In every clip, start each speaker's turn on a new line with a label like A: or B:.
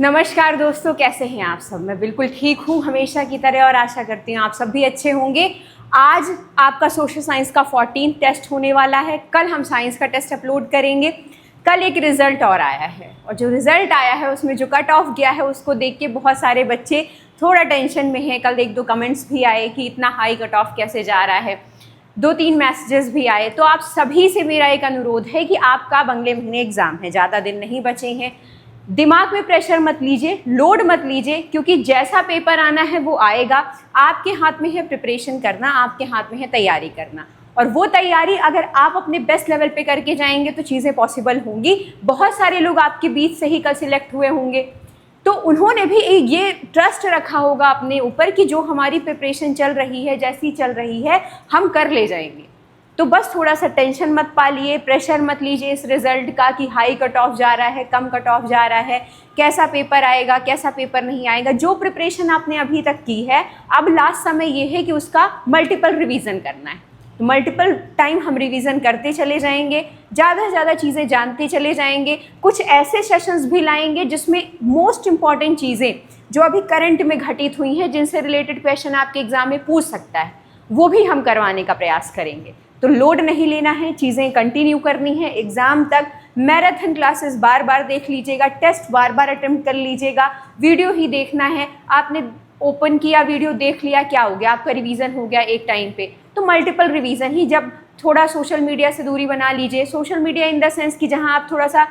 A: नमस्कार दोस्तों, कैसे हैं आप सब। मैं बिल्कुल ठीक हूँ हमेशा की तरह और आशा करती हूँ आप सब भी अच्छे होंगे। आज आपका सोशल साइंस का 14 टेस्ट होने वाला है। कल हम साइंस का टेस्ट अपलोड करेंगे। कल एक रिज़ल्ट और आया है और जो रिज़ल्ट आया है उसमें जो कट ऑफ गया है उसको देख के बहुत सारे बच्चे थोड़ा टेंशन में हैं। कल एक दो कमेंट्स भी आए कि इतना हाई कट ऑफ कैसे जा रहा है, 2-3 मैसेजेस भी आए। तो आप सभी से मेरा एक अनुरोध है कि आपका अगले महीने एग्ज़ाम है, ज़्यादा दिन नहीं बचे हैं। दिमाग में प्रेशर मत लीजिए, लोड मत लीजिए, क्योंकि जैसा पेपर आना है वो आएगा। आपके हाथ में है प्रिपरेशन करना, आपके हाथ में है तैयारी करना, और वो तैयारी अगर आप अपने बेस्ट लेवल पे करके जाएंगे तो चीज़ें पॉसिबल होंगी। बहुत सारे लोग आपके बीच से ही कल सिलेक्ट हुए होंगे, तो उन्होंने भी ये ट्रस्ट रखा होगा अपने ऊपर कि जो हमारी प्रिपरेशन चल रही है, जैसी चल रही है, हम कर ले जाएंगे। तो बस थोड़ा सा टेंशन मत पालिए, प्रेशर मत लीजिए इस रिज़ल्ट का कि हाई कट ऑफ जा रहा है, कम कट ऑफ जा रहा है, कैसा पेपर आएगा, कैसा पेपर नहीं आएगा। जो प्रिपरेशन आपने अभी तक की है, अब लास्ट समय ये है कि उसका मल्टीपल रिवीजन करना है। तो मल्टीपल टाइम हम रिवीजन करते चले जाएंगे, ज़्यादा से ज़्यादा चीज़ें जानते चले जाएंगे। कुछ ऐसे सेशंस भी लाएंगे जिसमें मोस्ट इम्पॉर्टेंट चीज़ें जो अभी करंट में घटित हुई हैं, जिनसे रिलेटेड क्वेश्चन आपके एग्ज़ाम में पूछ सकता है, वो भी हम करवाने का प्रयास करेंगे। तो लोड नहीं लेना है, चीज़ें कंटिन्यू करनी है एग्ज़ाम तक। मैराथन क्लासेस बार बार देख लीजिएगा, टेस्ट बार बार अटेम्प्ट कर लीजिएगा, वीडियो ही देखना है। आपने ओपन किया, वीडियो देख लिया, क्या हो गया, आपका रिवीजन हो गया एक टाइम पे। तो मल्टीपल रिवीजन ही, जब थोड़ा सोशल मीडिया से दूरी बना लीजिए। Social media in the sense कि जहाँ आप थोड़ा सा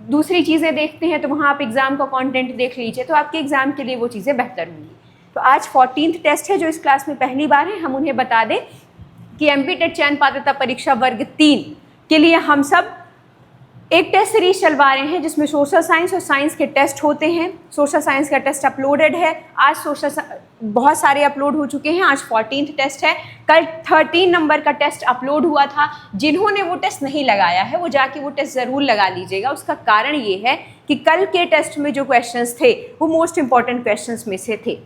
A: दूसरी चीज़ें देखते हैं तो वहाँ आप एग्ज़ाम का कंटेंट देख लीजिए, तो आपके एग्ज़ाम के लिए वो चीज़ें बेहतर होंगी। तो आज 14th टेस्ट है जो इस क्लास में पहली बार है। हम उन्हें बता दें कि एमपीटेट चयन पात्रता परीक्षा वर्ग 3 के लिए हम सब एक टेस्ट सीरीज चलवा रहे हैं जिसमें सोशल साइंस और साइंस के टेस्ट होते हैं। सोशल साइंस का टेस्ट अपलोडेड है, आज बहुत सारे अपलोड हो चुके हैं। आज 14th टेस्ट है, कल 13 नंबर का टेस्ट अपलोड हुआ था। जिन्होंने वो टेस्ट नहीं लगाया है वो जाके वो टेस्ट ज़रूर लगा लीजिएगा। उसका कारण ये है कि कल के टेस्ट में जो क्वेश्चंस थे वो मोस्ट इंपॉर्टेंट क्वेश्चंस में से थे।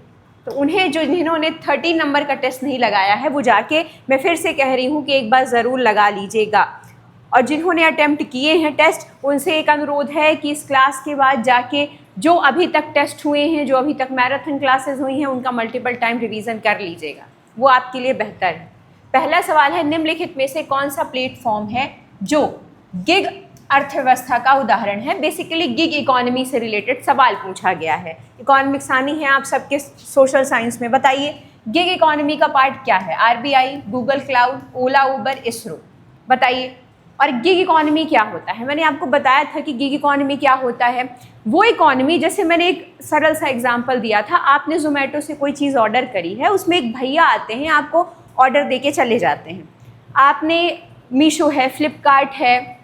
A: तो उन्हें जिन्होंने 13 नंबर का टेस्ट नहीं लगाया है वो जाके, मैं फिर से कह रही हूँ कि एक बार ज़रूर लगा लीजिएगा। और जिन्होंने अटेम्प्ट किए हैं टेस्ट, उनसे एक अनुरोध है कि इस क्लास के बाद जाके जो अभी तक टेस्ट हुए हैं, जो अभी तक मैराथन क्लासेस हुई हैं, उनका मल्टीपल टाइम रिवीजन कर लीजिएगा, वो आपके लिए बेहतर है। पहला सवाल है, निम्नलिखित में से कौन सा प्लेटफॉर्म है जो गिग अर्थव्यवस्था का उदाहरण है। बेसिकली गिग इकोनॉमी से रिलेटेड सवाल पूछा गया है। इकोनॉमिक्स आनी है आप सबके सोशल साइंस में, बताइए गिग इकोनॉमी का पार्ट क्या है। आरबीआई, गूगल क्लाउड, ओला, उबर, इसरो, बताइए। और गिग इकोनॉमी क्या होता है? मैंने आपको बताया था कि गिग इकोनॉमी क्या होता है। वो इकोनॉमी, जैसे मैंने एक सरल सा एग्जांपल दिया था, आपने जोमेटो से कोई चीज़ ऑर्डर करी है, उसमें एक भैया आते हैं, आपको ऑर्डर दे के चले जाते हैं। आपने मीशो है, फ्लिपकार्ट है,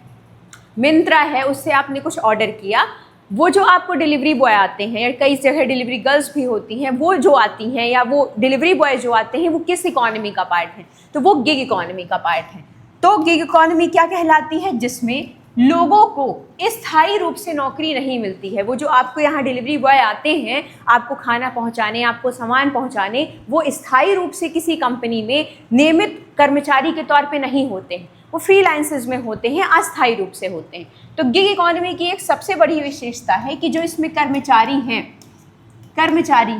A: मिंत्रा है, उससे आपने कुछ ऑर्डर किया। वो जो आपको डिलीवरी बॉय आते हैं, या कई जगह डिलीवरी गर्ल्स भी होती हैं, वो जो आती हैं या वो डिलीवरी बॉय जो आते हैं, वो किस इकोनॉमी का पार्ट है? तो वो गिग इकोनॉमी का पार्ट है। तो गिग इकोनॉमी क्या कहलाती है? जिसमें लोगों को स्थायी रूप से नौकरी नहीं मिलती है। वो जो आपको यहाँ डिलीवरी बॉय आते हैं आपको खाना पहुँचाने, आपको सामान पहुँचाने, वो स्थायी रूप से किसी कंपनी में नियमित कर्मचारी के तौर पे नहीं होते हैं, वो फ्रीलांसर्स में होते हैं, अस्थायी रूप से होते हैं। तो गिग इकोनॉमी की एक सबसे बड़ी विशेषता है कि जो इसमें कर्मचारी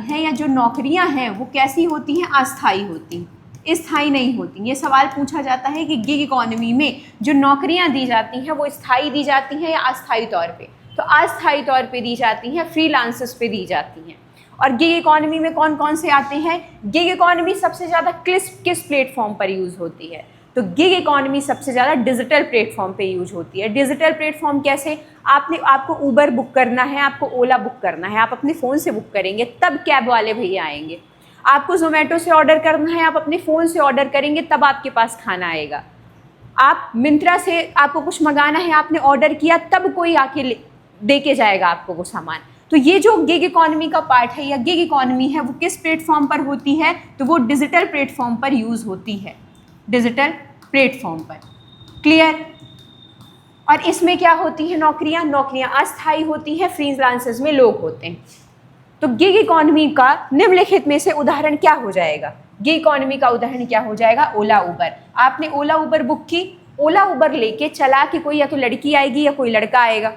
A: हैं या जो नौकरियां हैं वो कैसी होती हैं? अस्थायी होती हैं, स्थायी नहीं होती। ये सवाल पूछा जाता है कि गिग इकोनॉमी में जो नौकरियां दी जाती हैं वो स्थायी दी जाती हैं या अस्थायी तौर पे? तो अस्थायी तौर पे दी जाती हैं, फ्रीलांसर्स पे दी जाती हैं। और गिग इकोनॉमी में कौन कौन से आते हैं? गिग इकोनॉमी सबसे ज़्यादा किस प्लेटफॉर्म पर यूज़ होती है? तो गिग इकोनॉमी सबसे ज़्यादा डिजिटल प्लेटफॉर्म पे यूज होती है। डिजिटल प्लेटफॉर्म कैसे? आपको ऊबर बुक करना है, आपको ओला बुक करना है, आप अपने फ़ोन से बुक करेंगे तब कैब वाले भैया आएंगे। आपको जोमेटो से ऑर्डर करना है, आप अपने फ़ोन से ऑर्डर करेंगे तब आपके पास खाना आएगा। आप मिंत्रा से आपको कुछ मंगाना है, आपने ऑर्डर किया तब कोई आके दे के जाएगा आपको वो सामान। तो ये जो गिग इकोनॉमी का पार्ट है या गिग इकोनॉमी है वो किस प्लेटफॉर्म पर होती है? तो वो डिजिटल प्लेटफॉर्म पर यूज़ होती है, डिजिटल प्लेटफॉर्म पर। क्लियर? और इसमें क्या होती है? नौकरियां अस्थायी होती हैं, फ्रीलांसर्स में लोग होते हैं। तो गिग इकोनॉमी का निम्नलिखित में से उदाहरण क्या हो जाएगा? गिग इकोनॉमी का उदाहरण क्या हो जाएगा? ओला उबर। आपने ओला उबर बुक की, ओला उबर लेके चला के कोई या तो लड़की आएगी या कोई लड़का आएगा।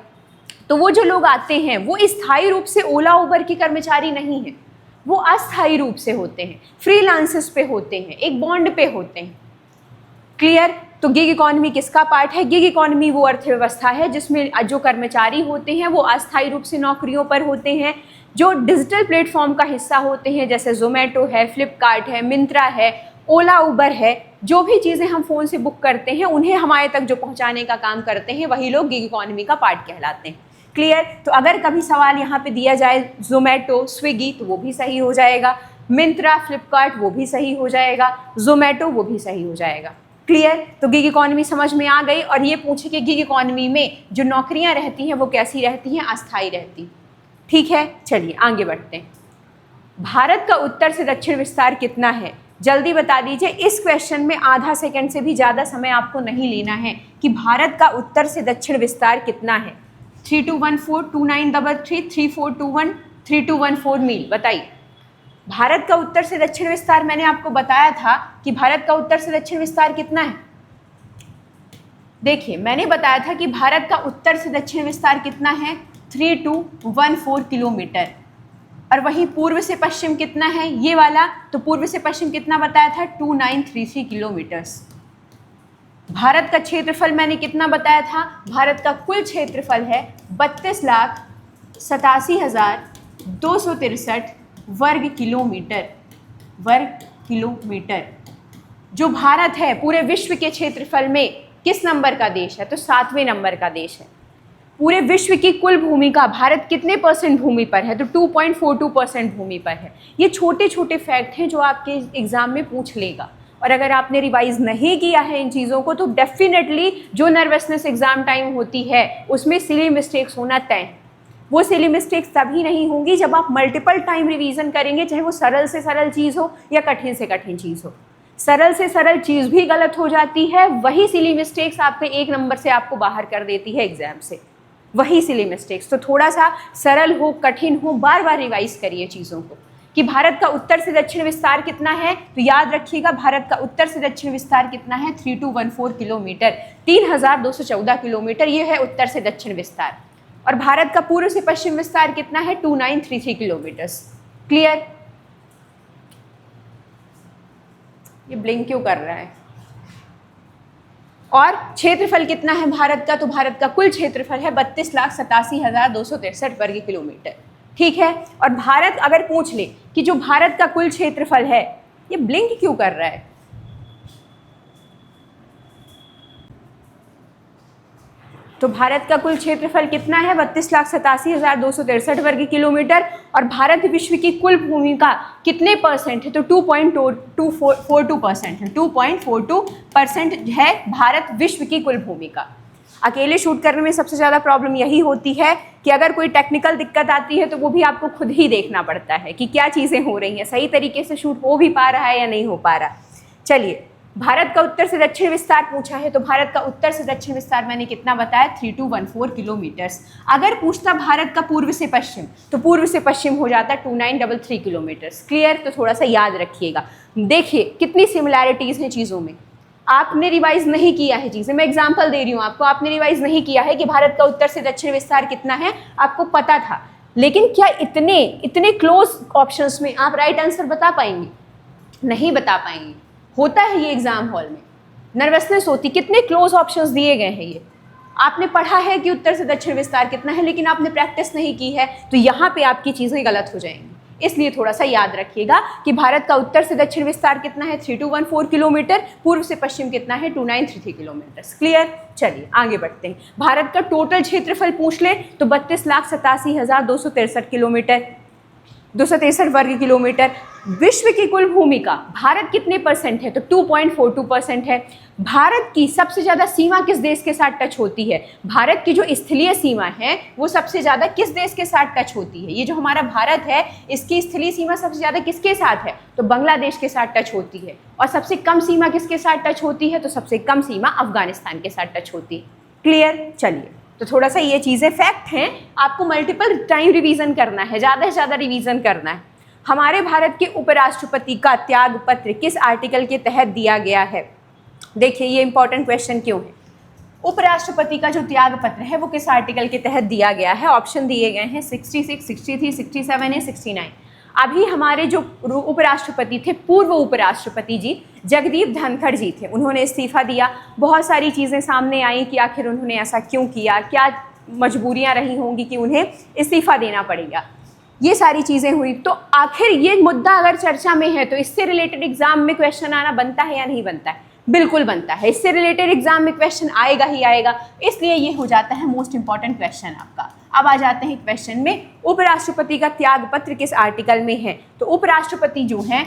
A: तो वो जो लोग आते हैं वो स्थायी रूप से ओला उबर के कर्मचारी नहीं हैं, वो अस्थायी रूप से होते हैं, फ्रीलांसर्स पे होते हैं, एक बॉन्ड पे होते हैं। क्लियर? तो गिग इकॉनमी किसका पार्ट है? गिग इकॉनमी वो अर्थव्यवस्था है जिसमें जो कर्मचारी होते हैं वो अस्थायी रूप से नौकरियों पर होते हैं, जो डिजिटल प्लेटफॉर्म का हिस्सा होते हैं, जैसे जोमेटो है, फ्लिपकार्ट है, मिंत्रा है, ओला उबर है। जो भी चीज़ें हम फ़ोन से बुक करते हैं उन्हें हमारे तक जो पहुंचाने का काम करते हैं वही लोग गिग इकॉनमी का पार्ट कहलाते हैं। क्लियर? तो अगर कभी सवाल यहाँ पे दिया जाए जोमेटो, स्विगी, तो वो भी सही हो जाएगा, मिंत्रा, फ्लिपकार्ट वो भी सही हो जाएगा, जोमेटो वो भी सही हो जाएगा। क्लियर? तो गिग इकॉनमी समझ में आ गई। और ये पूछे कि गिग इकॉनमी में जो नौकरियां रहती हैं वो कैसी रहती हैं? अस्थायी रहती। ठीक है, चलिए आगे बढ़ते हैं। भारत का उत्तर से दक्षिण विस्तार कितना है? जल्दी बता दीजिए। इस क्वेश्चन में आधा सेकंड से भी ज़्यादा समय आपको नहीं लेना है कि भारत का उत्तर से दक्षिण विस्तार कितना है। 32142933 3421 3214 मील। बताइए भारत का उत्तर से दक्षिण विस्तार। मैंने आपको बताया था कि भारत का उत्तर से दक्षिण विस्तार कितना है। देखिए मैंने बताया था कि भारत का उत्तर से दक्षिण विस्तार कितना है, 3214 किलोमीटर। और वहीं पूर्व से पश्चिम कितना है, ये वाला, तो पूर्व से पश्चिम कितना बताया था, 2933 किलोमीटर्स। भारत का क्षेत्रफल मैंने कितना बताया था, भारत का कुल क्षेत्रफल है 32,87,263 वर्ग किलोमीटर। जो भारत है पूरे विश्व के क्षेत्रफल में किस नंबर का देश है, तो 7वें नंबर का देश है। पूरे विश्व की कुल भूमि का भारत कितने परसेंट भूमि पर है, तो 2.42% भूमि पर है। ये छोटे छोटे फैक्ट हैं जो आपके एग्जाम में पूछ लेगा। और अगर आपने रिवाइज नहीं किया है इन चीज़ों को तो डेफिनेटली जो नर्वसनेस एग्जाम टाइम होती है उसमें सिली मिस्टेक्स होना तय है। वो सिली मिस्टेक्स तभी नहीं होंगी जब आप मल्टीपल टाइम रिवीजन करेंगे, चाहे वो सरल से सरल चीज़ हो या कठिन से कठिन चीज़ हो। सरल से सरल चीज़ भी गलत हो जाती है, वही सिली मिस्टेक्स आपके 1 नंबर से आपको बाहर कर देती है एग्जाम से, वही सिली मिस्टेक्स। तो थोड़ा सा सरल हो कठिन हो बार बार रिवाइज करिए चीज़ों को। कि भारत का उत्तर से दक्षिण विस्तार कितना है, तो याद रखिएगा भारत का उत्तर से दक्षिण विस्तार कितना है, 3214 किलोमीटर, 3214 किलोमीटर, ये है उत्तर से दक्षिण विस्तार। और भारत का पूर्व से पश्चिम विस्तार कितना है, 2933 किलोमीटर्स। क्लियर? ये ब्लिंक क्यों कर रहा है? और क्षेत्रफल कितना है भारत का, तो भारत का कुल क्षेत्रफल है 32,87,263 वर्ग किलोमीटर। ठीक है? और भारत अगर पूछ ले कि जो भारत का कुल क्षेत्रफल है, ये ब्लिंक क्यों कर रहा है? तो भारत का कुल क्षेत्रफल कितना है, 32,87,263 वर्ग किलोमीटर। और भारत विश्व की कुल भूमि का कितने परसेंट है, तो 2.42% है। 2.42% है भारत विश्व की कुल भूमि का। अकेले शूट करने में सबसे ज़्यादा प्रॉब्लम यही होती है कि अगर कोई टेक्निकल दिक्कत आती है तो वो भी आपको खुद ही देखना पड़ता है कि क्या चीज़ें हो रही हैं, सही तरीके से शूट हो भी पा रहा है या नहीं हो पा रहा। चलिए, भारत का उत्तर से दक्षिण विस्तार पूछा है, तो भारत का उत्तर से दक्षिण विस्तार मैंने कितना बताया, 3214 किलोमीटर्स। अगर पूछता भारत का पूर्व से पश्चिम, तो पूर्व से पश्चिम हो जाता 2933 किलोमीटर्स। क्लियर? तो थोड़ा सा याद रखिएगा। देखिए कितनी सिमिलैरिटीज़ हैं चीज़ों में। आपने रिवाइज नहीं किया है चीज़ें, मैं एग्जाम्पल दे रही हूँ आपको, आपने रिवाइज नहीं किया है कि भारत का उत्तर से दक्षिण विस्तार कितना है, आपको पता था, लेकिन क्या इतने क्लोज ऑप्शंस में आप राइट आंसर बता पाएंगे? नहीं बता पाएंगे। होता है ये एग्जाम हॉल में, नर्वसनेस होती, कितने क्लोज ऑप्शंस दिए गए हैं। ये आपने पढ़ा है कि उत्तर से दक्षिण विस्तार कितना है, लेकिन आपने प्रैक्टिस नहीं की है, तो यहाँ पे आपकी चीज़ें गलत हो जाएंगी। इसलिए थोड़ा सा याद रखिएगा कि भारत का उत्तर से दक्षिण विस्तार कितना है, 3214 किलोमीटर, पूर्व से पश्चिम कितना है, 2933 किलोमीटर। क्लियर? चलिए आगे बढ़ते हैं। भारत का टोटल क्षेत्रफल पूछ ले तो 32,87,263 किलोमीटर, 263 वर्ग किलोमीटर। विश्व की कुल भूमि का भारत कितने परसेंट है, तो 2.42% है। भारत की सबसे ज़्यादा सीमा किस देश के साथ टच होती है, भारत की जो स्थलीय सीमा है वो सबसे ज़्यादा किस देश के साथ टच होती है। ये जो हमारा भारत है इसकी स्थलीय सीमा सबसे ज़्यादा किसके साथ है, तो बांग्लादेश के साथ टच होती है। और सबसे कम सीमा किसके साथ टच होती है, तो सबसे कम सीमा अफगानिस्तान के साथ टच होती है। क्लियर? चलिए, तो थोड़ा सा ये चीज़ें फैक्ट हैं, आपको मल्टीपल टाइम रिवीजन करना है, ज़्यादा से ज़्यादा रिवीजन करना है। हमारे भारत के उपराष्ट्रपति का त्याग पत्र किस आर्टिकल के तहत दिया गया है? देखिए ये इंपॉर्टेंट क्वेश्चन क्यों है। उपराष्ट्रपति का जो त्याग पत्र है वो किस आर्टिकल के तहत दिया गया है? ऑप्शन दिए गए हैं 66, 63, 67 या 69। अभी हमारे जो उपराष्ट्रपति थे, पूर्व उपराष्ट्रपति जी जगदीप धनखड़ जी थे, उन्होंने इस्तीफा दिया। बहुत सारी चीज़ें सामने आई कि आखिर उन्होंने ऐसा क्यों किया, क्या मजबूरियां रही होंगी कि उन्हें इस्तीफा देना पड़ेगा, ये सारी चीज़ें हुई। तो आखिर ये मुद्दा अगर चर्चा में है तो इससे रिलेटेड एग्जाम में क्वेश्चन आना बनता है या नहीं बनता है? बिल्कुल बनता है। इससे रिलेटेड एग्जाम में क्वेश्चन आएगा ही आएगा, इसलिए ये हो जाता है मोस्ट इंपॉर्टेंट क्वेश्चन आपका। अब आ जाते हैं क्वेश्चन में, उपराष्ट्रपति का त्याग पत्र किस आर्टिकल में है? तो उपराष्ट्रपति जो हैं,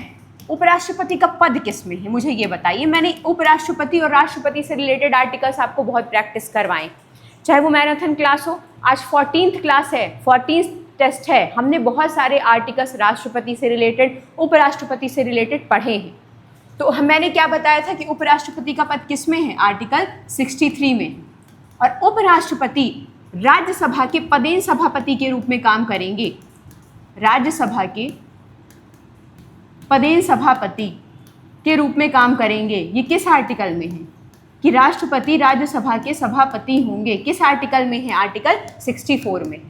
A: उपराष्ट्रपति का पद किस में है, मुझे ये बताइए। मैंने उपराष्ट्रपति और राष्ट्रपति से रिलेटेड आर्टिकल्स आपको बहुत प्रैक्टिस करवाएं, चाहे वो मैराथन क्लास हो। आज 14th क्लास है, 14th टेस्ट है, हमने बहुत सारे आर्टिकल्स राष्ट्रपति से रिलेटेड, उपराष्ट्रपति से रिलेटेड पढ़े हैं। तो मैंने क्या बताया था कि उपराष्ट्रपति का पद किस में है? आर्टिकल 63 में। और उपराष्ट्रपति राज्यसभा के पदेन सभापति के रूप में काम करेंगे। राज्यसभा के पदेन सभापति के रूप में काम करेंगे। ये किस आर्टिकल में है कि राष्ट्रपति राज्यसभा के सभापति होंगे? किस आर्टिकल में है? आर्टिकल 64 में।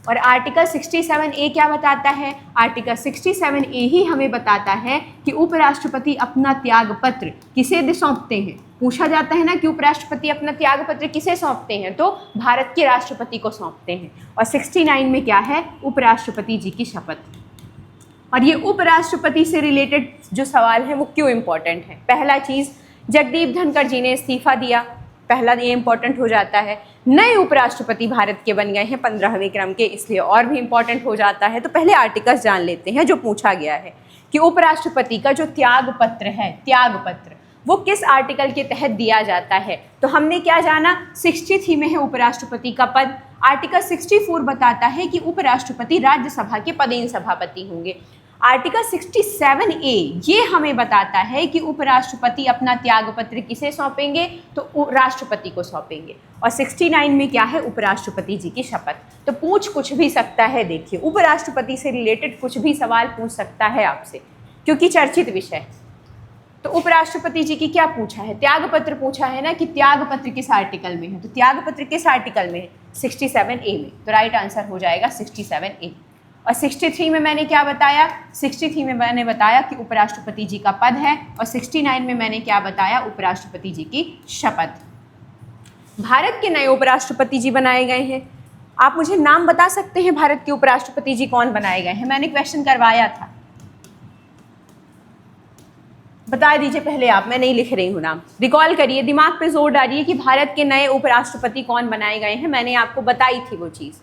A: और आर्टिकल 67A क्या बताता है? आर्टिकल 67A ही हमें बताता है कि उपराष्ट्रपति अपना त्याग पत्र किसे सौंपते हैं। पूछा जाता है ना कि उपराष्ट्रपति अपना त्याग पत्र किसे सौंपते हैं, तो भारत के राष्ट्रपति को सौंपते हैं। और 69 में क्या है? उपराष्ट्रपति जी की शपथ। और ये उपराष्ट्रपति से रिलेटेड जो सवाल है वो क्यों इम्पोर्टेंट है? पहला चीज़, जगदीप धनखड़ जी ने इस्तीफा दिया, पहला ये इंपॉर्टेंट हो जाता है। नए उपराष्ट्रपति भारत के बन गए हैं 15वें क्रम के, इसलिए और भी इंपॉर्टेंट हो जाता है। तो पहले आर्टिकल्स जान लेते हैं जो पूछा गया है कि उपराष्ट्रपति का जो त्याग पत्र है, त्याग पत्र वो किस आर्टिकल के तहत दिया जाता है। तो हमने क्या जाना? 63 में है उपराष्ट्रपति का पद। आर्टिकल 64 बताता है कि उपराष्ट्रपति राज्यसभा के पदेन सभापति होंगे। आर्टिकल 67A ये हमें बताता है कि उपराष्ट्रपति अपना त्याग पत्र किसे सौंपेंगे, तो राष्ट्रपति को सौंपेंगे। और 69 में क्या है? उपराष्ट्रपति जी की शपथ। तो पूछ कुछ भी सकता है, देखिए उपराष्ट्रपति से रिलेटेड कुछ भी सवाल पूछ सकता है आपसे, क्योंकि चर्चित विषय। तो उपराष्ट्रपति जी की क्या पूछा है? त्याग पत्र पूछा है ना, कि त्याग पत्र किस आर्टिकल में है, तो त्याग पत्र किस आर्टिकल में है? 67A में। तो राइट आंसर हो जाएगा 67A। और 63 में मैंने क्या बताया? 63 में मैंने बताया कि उपराष्ट्रपति जी का पद है। और 69 में मैंने क्या बताया? उपराष्ट्रपति जी की शपथ। भारत के नए उपराष्ट्रपति जी बनाए गए हैं। आप मुझे नाम बता सकते हैं भारत के उपराष्ट्रपति जी कौन बनाए गए हैं? मैंने क्वेश्चन करवाया था, बता दीजिए पहले आप, मैं नहीं लिख रही हूँ नाम। रिकॉल करिए, दिमाग पे जोर डालिए कि भारत के नए उपराष्ट्रपति कौन बनाए गए हैं। मैंने आपको बताई थी वो चीज़।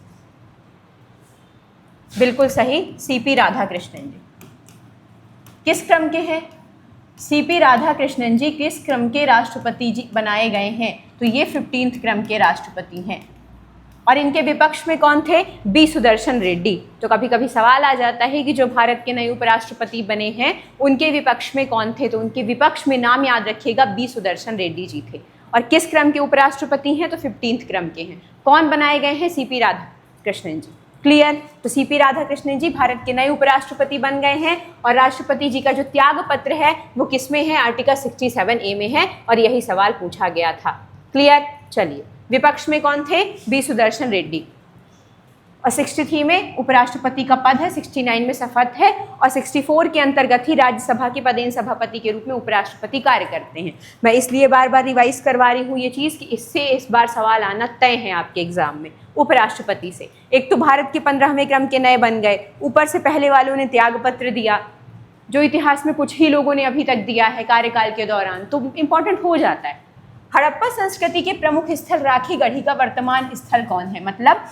A: बिल्कुल सही, सीपी राधाकृष्णन जी। किस क्रम के हैं? सीपी राधाकृष्णन जी किस क्रम के राष्ट्रपति जी बनाए गए हैं? तो ये 15th क्रम के राष्ट्रपति हैं। और इनके विपक्ष में कौन थे? बी सुदर्शन रेड्डी। तो कभी कभी सवाल आ जाता है कि जो भारत के नए उपराष्ट्रपति बने हैं उनके विपक्ष में कौन थे, तो उनके विपक्ष में नाम याद रखिएगा, बी सुदर्शन रेड्डी जी थे। और किस क्रम के उपराष्ट्रपति हैं? तो 15th क्रम के हैं। कौन बनाए गए हैं? सीपी राधाकृष्णन जी। क्लियर? तो सीपी राधाकृष्णन जी भारत के नए उपराष्ट्रपति बन गए हैं। और राष्ट्रपति जी का जो त्याग पत्र है वो किस में है? आर्टिकल 67A में है। और यही सवाल पूछा गया था। क्लियर? चलिए, विपक्ष में कौन थे? बी सुदर्शन रेड्डी। और 63 में उपराष्ट्रपति का पद है, 69 में शपथ है। और 64 के अंतर्गत ही राज्यसभा के पदेन सभापति के रूप में उपराष्ट्रपति कार्य करते हैं। मैं इसलिए बार बार रिवाइज करवा रही हूँ ये चीज़ कि इससे इस बार सवाल आना तय है आपके एग्जाम में। उपराष्ट्रपति से एक तो भारत के 15वें क्रम के नए बन गए, ऊपर से पहले वालों ने त्याग पत्र दिया, जो इतिहास में कुछ ही लोगों ने अभी तक दिया है कार्यकाल के दौरान, तो इम्पोर्टेंट हो जाता है। हड़प्पा संस्कृति के प्रमुख स्थल राखीगढ़ी का वर्तमान स्थल कौन है? मतलब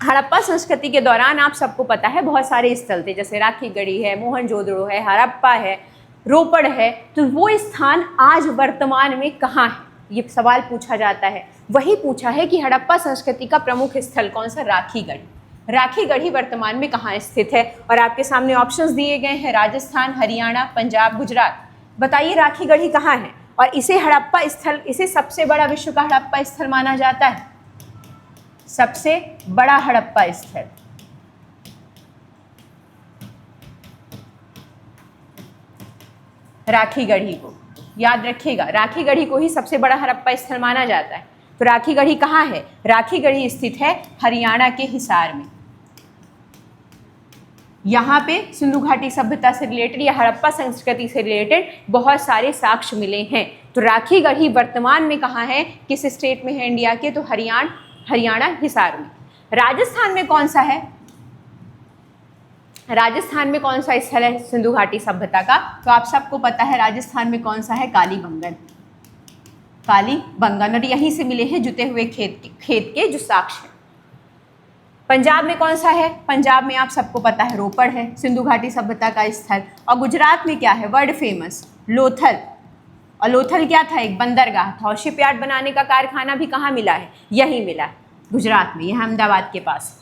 A: हड़प्पा संस्कृति के दौरान आप सबको पता है बहुत सारे स्थल थे, जैसे राखीगढ़ी है, मोहनजोदड़ो है, हड़प्पा है, रोपड़ है। तो वो स्थान आज वर्तमान में कहाँ है, ये सवाल पूछा जाता है। वही पूछा है कि हड़प्पा संस्कृति का प्रमुख स्थल कौन सा? राखीगढ़ी। राखीगढ़ी वर्तमान में कहाँ स्थित है? और आपके सामने ऑप्शंस दिए गए हैं, राजस्थान, हरियाणा, पंजाब, गुजरात। बताइए राखीगढ़ी कहाँ है? और इसे हड़प्पा स्थल, इसे सबसे बड़ा विश्व का हड़प्पा स्थल माना जाता है, सबसे बड़ा हड़प्पा स्थल। राखीगढ़ी को याद रखिएगा, राखीगढ़ी को ही सबसे बड़ा हड़प्पा स्थल माना जाता है। तो राखी गढ़ी कहाँ है? राखी गढ़ी स्थित है हरियाणा के हिसार में। यहाँ पे सिंधु घाटी सभ्यता से रिलेटेड या हड़प्पा संस्कृति से रिलेटेड बहुत सारे साक्ष्य मिले हैं। तो राखी गढ़ी वर्तमान में कहाँ है, किस स्टेट में है इंडिया के? तो हरियाणा हिसार में। राजस्थान में कौन सा है? राजस्थान में कौन सा स्थल है सिंधु घाटी सभ्यता का? तो आप सबको पता है राजस्थान में कौन सा है? कालीबंगन। कालीबंगन, और यहीं से मिले हैं जुते हुए खेत के जो साक्ष्य हैं। पंजाब में कौन सा है? पंजाब में आप सबको पता है रोपड़ है, सिंधु घाटी सभ्यता का स्थल। और गुजरात में क्या है? World famous Lothal. और लोथल क्या था? एक बंदरगाह था। और शिपयार्ड बनाने का कारखाना भी कहाँ मिला है? यहीं मिला है, गुजरात में, यह अहमदाबाद के पास।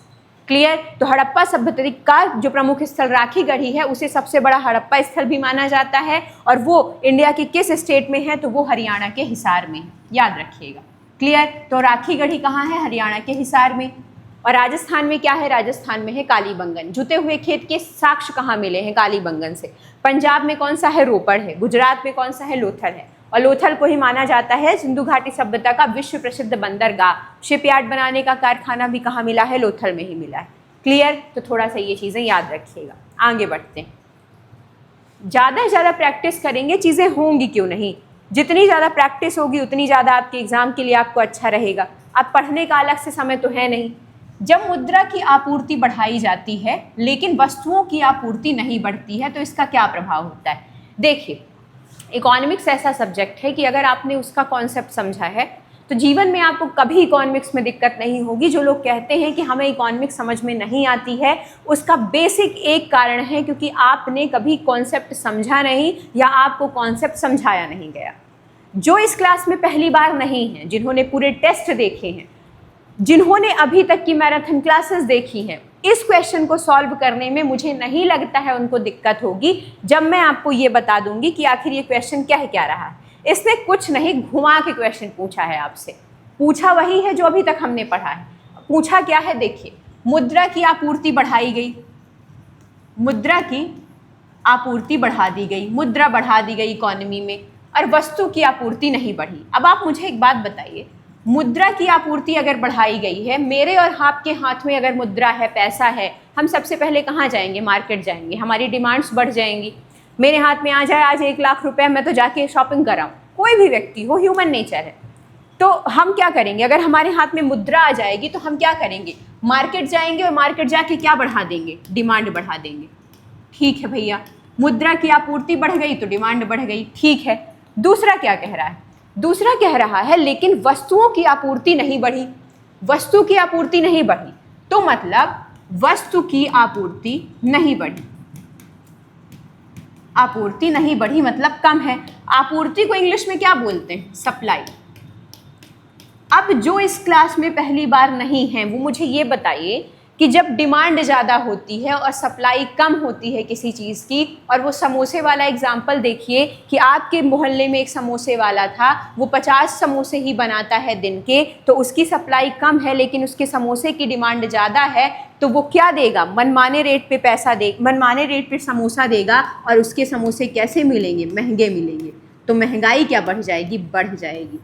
A: क्लियर? तो हड़प्पा सभ्यता का जो प्रमुख स्थल राखी गढ़ी है उसे सबसे बड़ा हड़प्पा स्थल भी माना जाता है, और वो इंडिया के किस स्टेट में है? तो वो हरियाणा के हिसार में है, याद रखिएगा। क्लियर? तो राखी गढ़ी कहाँ है? हरियाणा के हिसार में। और राजस्थान में क्या है? राजस्थान में है कालीबंगन। जुते हुए खेत के साक्ष्य कहाँ मिले हैं? कालीबंगन से। पंजाब में कौन सा है? रोपड़ है। गुजरात में कौन सा है? लोथल है। और लोथल को ही माना जाता है सिंधु घाटी सभ्यता का विश्व प्रसिद्ध बंदरगाह। शिपयार्ड बनाने का कारखाना भी कहाँ मिला है? लोथल में ही मिला है। क्लियर? तो थोड़ा सा ये चीज़ें याद रखिएगा। आगे बढ़ते हैं। ज़्यादा से ज़्यादा प्रैक्टिस करेंगे चीज़ें होंगी क्यों नहीं। जितनी ज़्यादा प्रैक्टिस होगी उतनी ज़्यादा आपके एग्जाम के लिए आपको अच्छा रहेगा। अब पढ़ने का अलग से समय तो है नहीं। जब मुद्रा की आपूर्ति बढ़ाई जाती है लेकिन वस्तुओं की आपूर्ति नहीं बढ़ती है तो इसका क्या प्रभाव होता है? देखिए, इकोनॉमिक्स ऐसा सब्जेक्ट है कि अगर आपने उसका कॉन्सेप्ट समझा है तो जीवन में आपको कभी इकोनॉमिक्स में दिक्कत नहीं होगी। जो लोग कहते हैं कि हमें इकोनॉमिक्स समझ में नहीं आती है, उसका बेसिक एक कारण है क्योंकि आपने कभी कॉन्सेप्ट समझा नहीं या आपको कॉन्सेप्ट समझाया नहीं गया। जो इस क्लास में पहली बार नहीं हैं, जिन्होंने पूरे टेस्ट देखे हैं, जिन्होंने अभी तक की मैराथन क्लासेस देखी हैं, इस क्वेश्चन को सॉल्व करने में मुझे नहीं लगता है उनको दिक्कत होगी जब मैं आपको ये बता दूंगी कि आखिर ये क्वेश्चन क्या रहा है। इसने कुछ नहीं घुमा के क्वेश्चन पूछा है आपसे। पूछा वही है जो अभी तक हमने पढ़ा है। पूछा क्या है? देखिए, मुद्रा की आपूर्ति बढ़ाई गई, मुद्रा की आपूर्ति बढ़ा दी गई, मुद्रा बढ़ा दी गई इकोनॉमी में, और वस्तु की आपूर्ति नहीं बढ़ी। अब आप मुझे एक बात बताइए, मुद्रा की आपूर्ति अगर बढ़ाई गई है, मेरे और आपके हाथ में अगर मुद्रा है, पैसा है, हम सबसे पहले कहाँ जाएंगे? मार्केट जाएंगे। हमारी डिमांड्स बढ़ जाएंगी। मेरे हाथ में आ जाए आज 1 लाख रुपए, मैं तो जाके शॉपिंग कराऊँ, कोई भी व्यक्ति हो, ह्यूमन नेचर है। तो हम क्या करेंगे? अगर हमारे हाथ में मुद्रा आ जाएगी तो हम क्या करेंगे? मार्केट जाएंगे, और मार्केट जाके क्या बढ़ा देंगे? डिमांड बढ़ा देंगे। ठीक है भैया, मुद्रा की आपूर्ति बढ़ गई तो डिमांड बढ़ गई। ठीक है, दूसरा क्या कह रहा है? दूसरा कह रहा है लेकिन वस्तुओं की आपूर्ति नहीं बढ़ी, वस्तु की आपूर्ति नहीं बढ़ी, तो मतलब वस्तु की आपूर्ति नहीं बढ़ी। आपूर्ति नहीं बढ़ी मतलब कम है। आपूर्ति को इंग्लिश में क्या बोलते हैं? सप्लाई। अब जो इस क्लास में पहली बार नहीं है वो मुझे ये बताइए कि जब डिमांड ज़्यादा होती है और सप्लाई कम होती है किसी चीज़ की, और वो समोसे वाला एग्जाम्पल देखिए कि आपके मोहल्ले में एक समोसे वाला था, वो 50 समोसे ही बनाता है दिन के, तो उसकी सप्लाई कम है लेकिन उसके समोसे की डिमांड ज़्यादा है, तो वो क्या देगा? मनमाने रेट पे पैसा दे, मनमाने रेट पे समोसा देगा, और उसके समोसे कैसे मिलेंगे? महंगे मिलेंगे। तो महंगाई क्या बढ़ जाएगी? बढ़ जाएगी।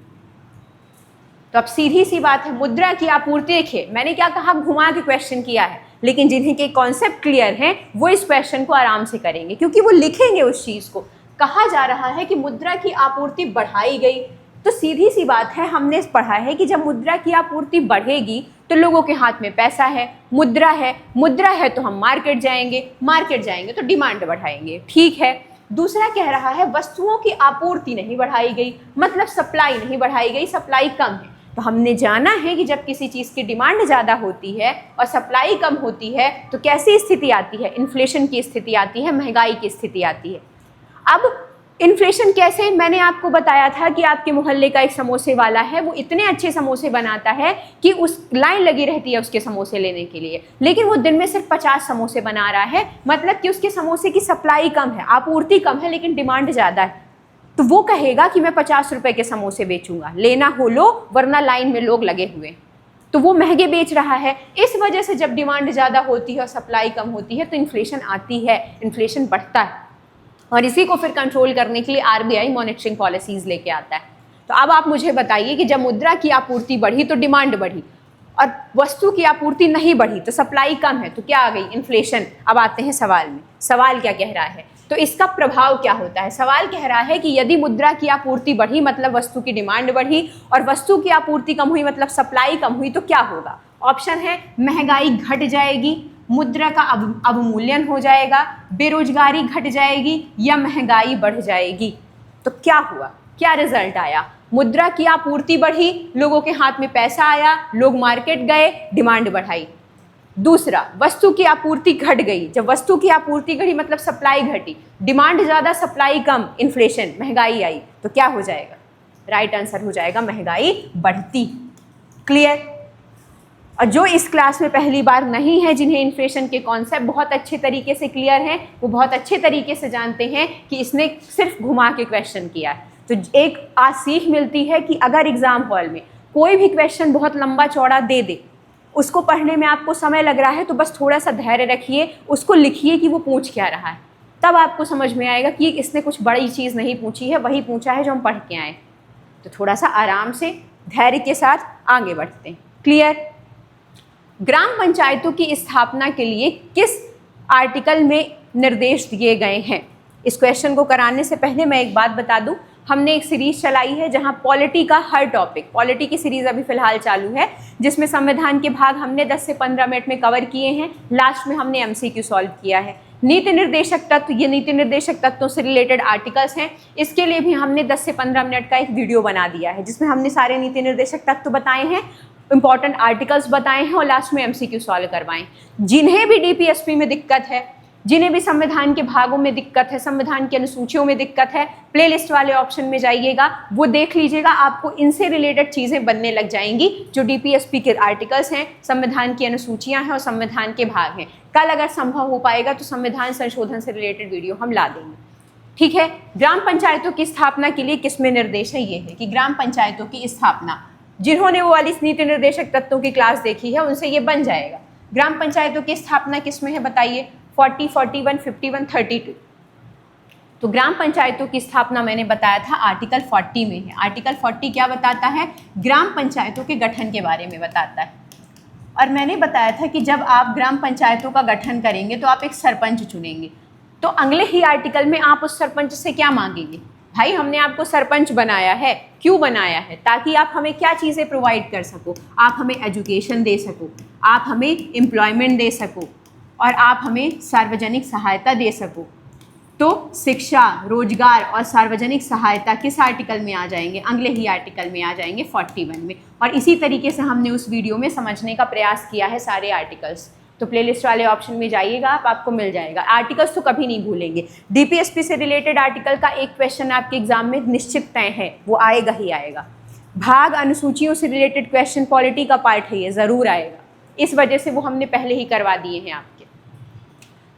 A: तो अब सीधी सी बात है, मुद्रा की आपूर्ति, देखिए मैंने क्या कहा, घुमा के क्वेश्चन किया है, लेकिन जिन्हें के कॉन्सेप्ट क्लियर हैं वो इस क्वेश्चन को आराम से करेंगे क्योंकि वो लिखेंगे उस चीज़ को। कहा जा रहा है कि मुद्रा की आपूर्ति बढ़ाई गई, तो सीधी सी बात है, हमने पढ़ा है कि जब मुद्रा की आपूर्ति बढ़ेगी तो लोगों के हाथ में पैसा है, मुद्रा है, मुद्रा है तो हम मार्केट जाएंगे, मार्केट जाएंगे तो डिमांड बढ़ाएंगे। ठीक है। दूसरा कह रहा है वस्तुओं की आपूर्ति नहीं बढ़ाई गई, मतलब सप्लाई नहीं बढ़ाई गई, सप्लाई कम है। तो हमने जाना है कि जब किसी चीज़ की डिमांड ज़्यादा होती है और सप्लाई कम होती है तो कैसी स्थिति आती है? इन्फ्लेशन की स्थिति आती है, महंगाई की स्थिति आती है। अब इन्फ्लेशन कैसे? मैंने आपको बताया था कि आपके मोहल्ले का एक समोसे वाला है, वो इतने अच्छे समोसे बनाता है कि उस लाइन लगी रहती है उसके समोसे लेने के लिए, लेकिन वो दिन में सिर्फ 50 समोसे बना रहा है, मतलब कि उसके समोसे की सप्लाई कम है, आपूर्ति कम है लेकिन डिमांड ज़्यादा है। तो वो कहेगा कि मैं 50 रुपए के समोसे बेचूंगा, लेना हो लो वरना लाइन में लोग लगे हुए, तो वो महंगे बेच रहा है। इस वजह से जब डिमांड ज़्यादा होती है और सप्लाई कम होती है तो इन्फ्लेशन आती है, इन्फ्लेशन बढ़ता है, और इसी को फिर कंट्रोल करने के लिए आरबीआई मॉनिटरिंग पॉलिसीज़ लेके आता है। तो अब आप मुझे बताइए कि जब मुद्रा की आपूर्ति बढ़ी तो डिमांड बढ़ी, और वस्तु की आपूर्ति नहीं बढ़ी तो सप्लाई कम है, तो क्या आ गई? इन्फ्लेशन। अब आते हैं सवाल में, सवाल क्या कह रहा है, तो इसका प्रभाव क्या होता है। सवाल कह रहा है कि यदि मुद्रा की आपूर्ति बढ़ी मतलब वस्तु की डिमांड बढ़ी, और वस्तु की आपूर्ति कम हुई मतलब सप्लाई कम हुई, तो क्या होगा? ऑप्शन है महंगाई घट जाएगी, मुद्रा का अवमूल्यन हो जाएगा, बेरोजगारी घट जाएगी, या महंगाई बढ़ जाएगी। तो क्या हुआ, क्या रिजल्ट आया? मुद्रा की आपूर्ति बढ़ी, लोगों के हाथ में पैसा आया, लोग मार्केट गए, डिमांड बढ़ाई। दूसरा, वस्तु की आपूर्ति घट गई, जब वस्तु की आपूर्ति घटी मतलब सप्लाई घटी, डिमांड ज़्यादा सप्लाई कम, इन्फ्लेशन, महंगाई आई, तो क्या हो जाएगा? राइट आंसर हो जाएगा महंगाई बढ़ती। क्लियर? और जो इस क्लास में पहली बार नहीं है, जिन्हें इन्फ्लेशन के कॉन्सेप्ट बहुत अच्छे तरीके से क्लियर हैं, वो बहुत अच्छे तरीके से जानते हैं कि इसने सिर्फ घुमा के क्वेश्चन किया है। तो एक आज सीख मिलती है कि अगर एग्जाम हॉल में कोई भी क्वेश्चन बहुत लंबा चौड़ा दे दे, उसको पढ़ने में आपको समय लग रहा है, तो बस थोड़ा सा धैर्य रखिए, उसको लिखिए कि वो पूछ क्या रहा है, तब आपको समझ में आएगा कि इसने कुछ बड़ी चीज़ नहीं पूछी है, वही पूछा है जो हम पढ़ के आए। तो थोड़ा सा आराम से धैर्य के साथ आगे बढ़ते हैं। क्लियर? ग्राम पंचायतों की स्थापना के लिए किस आर्टिकल में निर्देश दिए गए हैं? इस क्वेश्चन को कराने से पहले मैं एक बात बता दूं, हमने एक सीरीज चलाई है जहां पॉलिटी का हर टॉपिक, पॉलिटी की सीरीज अभी फिलहाल चालू है, जिसमें संविधान के भाग हमने 10 से 15 मिनट में कवर किए हैं, लास्ट में हमने एमसीक्यू सॉल्व किया है। नीति निर्देशक तत्व, ये नीति निर्देशक तत्वों से रिलेटेड आर्टिकल्स हैं, इसके लिए भी हमने 10 से 15 मिनट का एक वीडियो बना दिया है, जिसमें हमने सारे नीति निर्देशक तत्व बताए हैं, इंपॉर्टेंट आर्टिकल्स बताए हैं और लास्ट में एमसीक्यू सॉल्व करवाएं। जिन्हें भी डीपीएसपी में दिक्कत है, जिन्हें भी संविधान के भागों में दिक्कत है, संविधान की अनुसूचियों में दिक्कत है, प्लेलिस्ट वाले ऑप्शन में जाइएगा, वो देख लीजिएगा, आपको इनसे रिलेटेड चीज़ें बनने लग जाएंगी। जो डीपीएसपी के आर्टिकल्स हैं, संविधान की अनुसूचियां हैं और संविधान के भाग हैं। कल अगर संभव हो पाएगा तो संविधान संशोधन से रिलेटेड वीडियो हम ला देंगे। ठीक है? ग्राम पंचायतों की स्थापना के लिए किसमें निर्देश है? ये है कि ग्राम पंचायतों की स्थापना, जिन्होंने वो वाली नीति निर्देशक तत्वों की क्लास देखी है उनसे ये बन जाएगा। ग्राम पंचायतों की स्थापना किसमें है बताइए? 40, 41, 51, 32। तो ग्राम पंचायतों की स्थापना मैंने बताया था आर्टिकल 40 में है। आर्टिकल 40 क्या बताता है? ग्राम पंचायतों के गठन के बारे में बताता है। और मैंने बताया था कि जब आप ग्राम पंचायतों का गठन करेंगे तो आप एक सरपंच चुनेंगे, तो अगले ही आर्टिकल में आप उस सरपंच से क्या मांगेंगे? भाई हमने आपको सरपंच बनाया है, क्यों बनाया है? ताकि आप हमें क्या चीज़ें प्रोवाइड कर सको, आप हमें एजुकेशन दे सको, आप हमें एम्प्लॉयमेंट दे सको, और आप हमें सार्वजनिक सहायता दे सको। तो शिक्षा, रोजगार और सार्वजनिक सहायता किस आर्टिकल में आ जाएंगे? अगले ही आर्टिकल में आ जाएंगे 41 में। और इसी तरीके से हमने उस वीडियो में समझने का प्रयास किया है सारे आर्टिकल्स। तो प्लेलिस्ट वाले ऑप्शन में जाइएगा, आपको मिल जाएगा। आर्टिकल्स तो कभी नहीं भूलेंगे। डीपीएसपी से रिलेटेड आर्टिकल का एक क्वेश्चन आपके एग्जाम में निश्चित तय है, वो आएगा ही आएगा। भाग अनुसूचियों से रिलेटेड क्वेश्चन पॉलिटी का पार्ट है, ये ज़रूर आएगा, इस वजह से वो हमने पहले ही करवा दिए हैं आपके।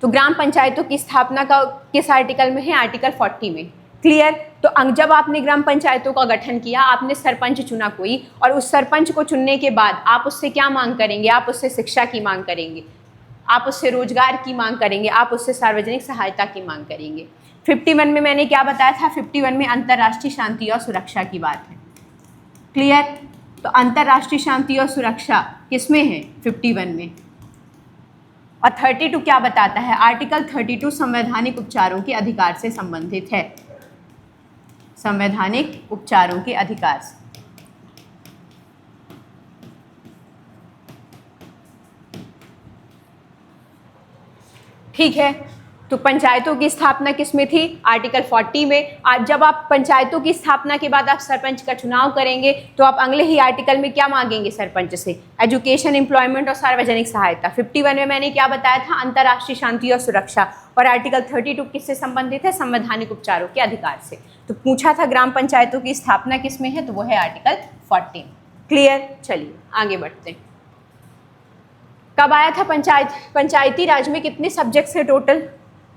A: तो ग्राम पंचायतों की स्थापना का किस आर्टिकल में है? आर्टिकल 40 में। क्लियर? तो जब आपने ग्राम पंचायतों का गठन किया, आपने सरपंच चुना कोई, और उस सरपंच को चुनने के बाद आप उससे क्या मांग करेंगे? आप उससे शिक्षा की मांग करेंगे, आप उससे रोजगार की मांग करेंगे, आप उससे सार्वजनिक सहायता की मांग करेंगे। 51 में मैंने क्या बताया था? 51 में अंतर्राष्ट्रीय शांति और सुरक्षा की बात है। क्लियर? तो अंतर्राष्ट्रीय शांति और सुरक्षा किसमें है? 51 में। और 32 क्या बताता है? आर्टिकल 32 संवैधानिक उपचारों के अधिकार से संबंधित है, संवैधानिक उपचारों के अधिकार से। ठीक है? तो पंचायतों की स्थापना किसमें थी? आर्टिकल 40 में। आज जब आप पंचायतों की स्थापना के बाद आप सरपंच का चुनाव करेंगे तो आप अगले ही आर्टिकल में क्या मांगेंगे सरपंच से? एजुकेशन, एम्प्लॉयमेंट और सार्वजनिक सहायता। 51 में मैंने क्या बताया था? अंतर्राष्ट्रीय शांति और सुरक्षा। और आर्टिकल 32 किससे संबंधित है? संवैधानिक उपचारों के अधिकार से। तो पूछा था ग्राम पंचायतों की स्थापना किसमें है, तो वो है आर्टिकल 40। क्लियर? चलिए आगे बढ़ते हैं। कब आया था पंचायती राज में कितने सब्जेक्ट्स हैं टोटल?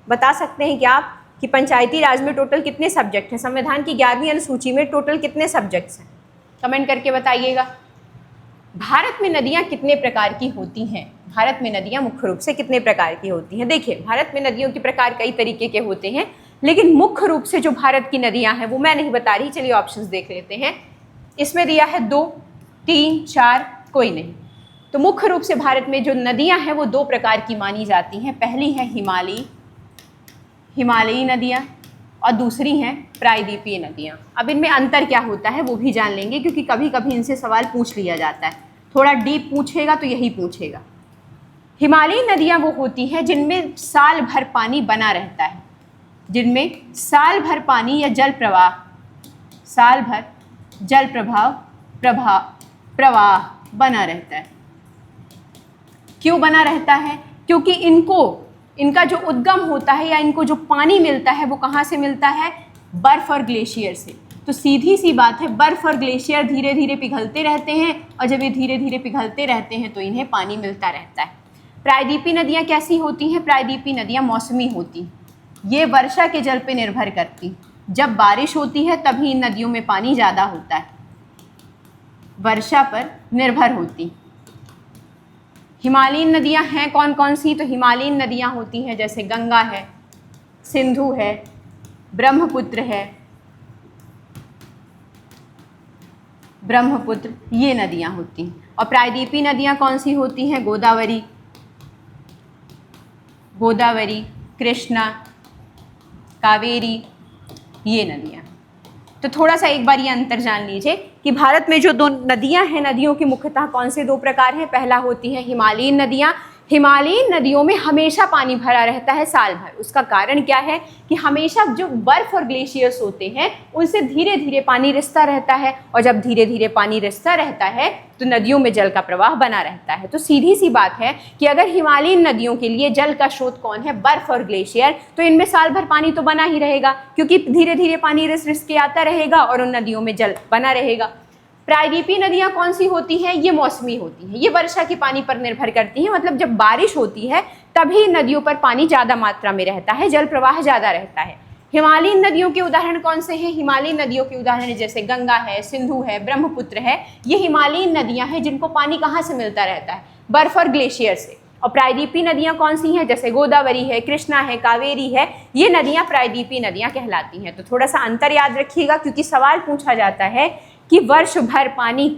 A: बता सकते हैं क्या आप कि पंचायती राज में टोटल कितने सब्जेक्ट हैं? संविधान की 11वीं अनुसूची में टोटल कितने सब्जेक्ट्स हैं? कमेंट करके बताइएगा। भारत में नदियाँ कितने प्रकार की होती हैं? भारत में नदियाँ मुख्य रूप से कितने प्रकार की होती हैं? देखिए, भारत में नदियों के प्रकार कई तरीके के होते हैं। लेकिन मुख्य रूप से जो भारत की नदियां हैं वो मैं नहीं बता रही, चलिए ऑप्शंस देख लेते हैं। इसमें दिया है 2, 3, 4, कोई नहीं। तो मुख्य रूप से भारत में जो नदियां हैं वो 2 प्रकार की मानी जाती हैं। पहली है हिमालयी नदियां और दूसरी हैं प्रायद्वीपीय नदियां। अब इनमें अंतर क्या होता है वो भी जान लेंगे, क्योंकि कभी कभी इनसे सवाल पूछ लिया जाता है। थोड़ा डीप पूछेगा तो यही पूछेगा। हिमालयी नदियां वो होती हैं जिनमें साल भर पानी बना रहता है, जिनमें साल भर पानी या जल प्रवाह, साल भर जल प्रवाह बना रहता है। क्यों बना रहता है? क्योंकि इनका जो उद्गम होता है या इनको जो पानी मिलता है वो कहाँ से मिलता है? बर्फ और ग्लेशियर से। तो सीधी सी बात है, बर्फ और ग्लेशियर धीरे धीरे पिघलते रहते हैं और जब ये धीरे धीरे पिघलते रहते हैं तो इन्हें पानी मिलता रहता है। प्रायद्वीपीय नदियाँ कैसी होती हैं? प्रायद्वीपीय नदियाँ मौसमी होती हैं, ये वर्षा के जल पे निर्भर करती। जब बारिश होती है तभी इन नदियों में पानी ज़्यादा होता है, वर्षा पर निर्भर होती। हिमालयी नदियां हैं कौन कौन सी? तो हिमालयी नदियां होती हैं जैसे गंगा है, सिंधु है, ब्रह्मपुत्र है, ये नदियां होती हैं। और प्रायद्वीपीय नदियां कौन सी होती हैं? गोदावरी, कृष्णा, कावेरी, ये नदियां। तो थोड़ा सा एक बार ये अंतर जान लीजिए कि भारत में जो 2 नदियां हैं, नदियों की मुख्यतः कौन से 2 प्रकार हैं। पहला होती है हिमालयी नदियां। हिमालयी नदियों में हमेशा पानी भरा रहता है साल भर। उसका कारण क्या है कि हमेशा जो बर्फ और ग्लेशियर्स होते हैं उनसे धीरे धीरे पानी रिसता रहता है, और जब धीरे धीरे पानी रिसता रहता है तो नदियों में जल का प्रवाह बना रहता है। तो सीधी सी बात है कि अगर हिमालयी नदियों के लिए जल का स्रोत कौन है? बर्फ और ग्लेशियर, तो इनमें साल भर पानी तो बना ही रहेगा, क्योंकि धीरे धीरे पानी रिस के आता रहेगा और उन नदियों में जल बना रहेगा। प्रायद्वीपीय नदियां कौन सी होती हैं? ये मौसमी होती हैं, ये वर्षा के पानी पर निर्भर करती हैं। मतलब जब बारिश होती है तभी नदियों पर पानी ज़्यादा मात्रा में रहता है, जल प्रवाह ज़्यादा रहता है। हिमालयी नदियों के उदाहरण कौन से हैं? हिमालयी नदियों के उदाहरण जैसे गंगा है, सिंधु है, ब्रह्मपुत्र है, ये हिमालयी नदियां हैं जिनको पानी कहाँ से मिलता रहता है? बर्फ और ग्लेशियर से। और प्रायद्वीपीय नदियां कौन सी हैं? जैसे गोदावरी है, कृष्णा है, कावेरी है, ये नदियां प्रायद्वीपीय नदियां कहलाती हैं। तो थोड़ा सा अंतर याद रखिएगा, क्योंकि सवाल पूछा जाता है कि वर्ष भर पानी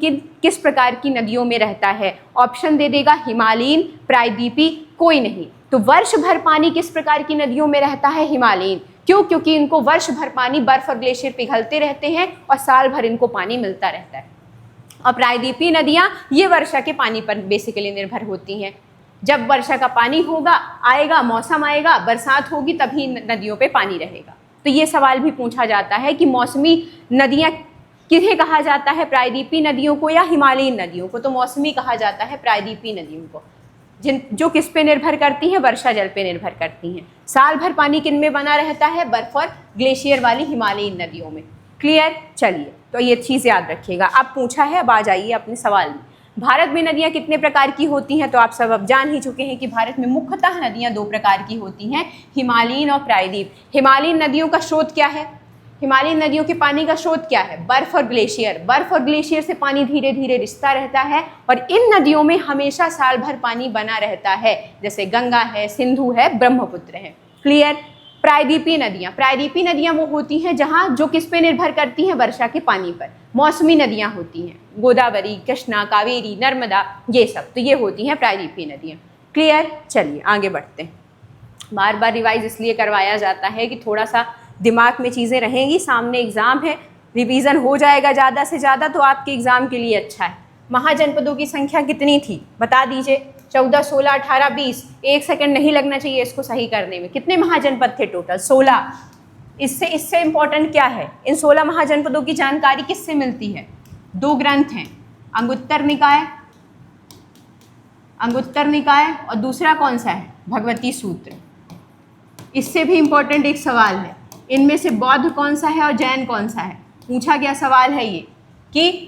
A: किस प्रकार की नदियों में रहता है। ऑप्शन दे देगा हिमालयीन, प्रायद्वीपीय, कोई नहीं। तो वर्ष भर पानी किस प्रकार की नदियों में रहता है? हिमालयीन। क्यों? क्योंकि इनको वर्ष भर पानी, बर्फ और ग्लेशियर पिघलते रहते हैं और साल भर इनको पानी मिलता रहता है। और प्रायद्वीपीय नदियाँ ये वर्षा के पानी पर बेसिकली निर्भर होती हैं। जब वर्षा का पानी आएगा, मौसम आएगा, बरसात होगी, तभी नदियों पे पानी रहेगा। तो ये सवाल भी पूछा जाता है कि मौसमी नदियाँ किन्हें कहा जाता है? प्रायद्वीपीय नदियों को या हिमालयी नदियों को? तो मौसमी कहा जाता है प्रायद्वीपीय नदियों को, जो किस पे निर्भर करती हैं? वर्षा जल पे निर्भर करती हैं। साल भर पानी किन में बना रहता है? बर्फ और ग्लेशियर वाली हिमालयी नदियों में। क्लियर? चलिए, तो ये चीज़ याद रखिएगा। अब पूछा है, अब आ जाइए अपने सवाल में। भारत में नदियाँ कितने प्रकार की होती हैं? तो आप सब अब जान ही चुके हैं कि भारत में मुख्यतः नदियाँ 2 प्रकार की होती हैं, हिमालयीन और प्रायद्वीप। हिमालयीन नदियों का स्रोत क्या है? हिमालयी नदियों के पानी का स्रोत क्या है? बर्फ और ग्लेशियर। बर्फ और ग्लेशियर से पानी धीरे धीरे रिसता रहता है और इन नदियों में हमेशा साल भर पानी बना रहता है, जैसे गंगा है, सिंधु है, ब्रह्मपुत्र है। क्लियर? प्रायद्वीपीय नदियाँ वो होती हैं जो किस पे निर्भर करती हैं? वर्षा के पानी पर। मौसमी नदियाँ होती हैं गोदावरी, कृष्णा, कावेरी, नर्मदा, ये सब, तो ये होती हैं प्रायद्वीपीय नदियाँ। क्लियर? चलिए आगे बढ़ते हैं। बार बार रिवाइज इसलिए करवाया जाता है कि थोड़ा सा दिमाग में चीज़ें रहेंगी, सामने एग्ज़ाम है, रिवीजन हो जाएगा ज़्यादा से ज़्यादा तो आपके एग्ज़ाम के लिए अच्छा है। महाजनपदों की संख्या कितनी थी? बता दीजिए। 14, 16, 18, 20। 1 सेकंड नहीं लगना चाहिए इसको सही करने में। कितने महाजनपद थे टोटल? 16। इससे इम्पोर्टेंट क्या है? इन 16 महाजनपदों की जानकारी किससे मिलती है? 2 ग्रंथ हैं, अंगुत्तर निकाय और दूसरा कौन सा है? भगवती सूत्र। इससे भी इम्पोर्टेंट एक सवाल है, इनमें से बौद्ध कौन सा है और जैन कौन सा है? पूछा गया सवाल है ये, कि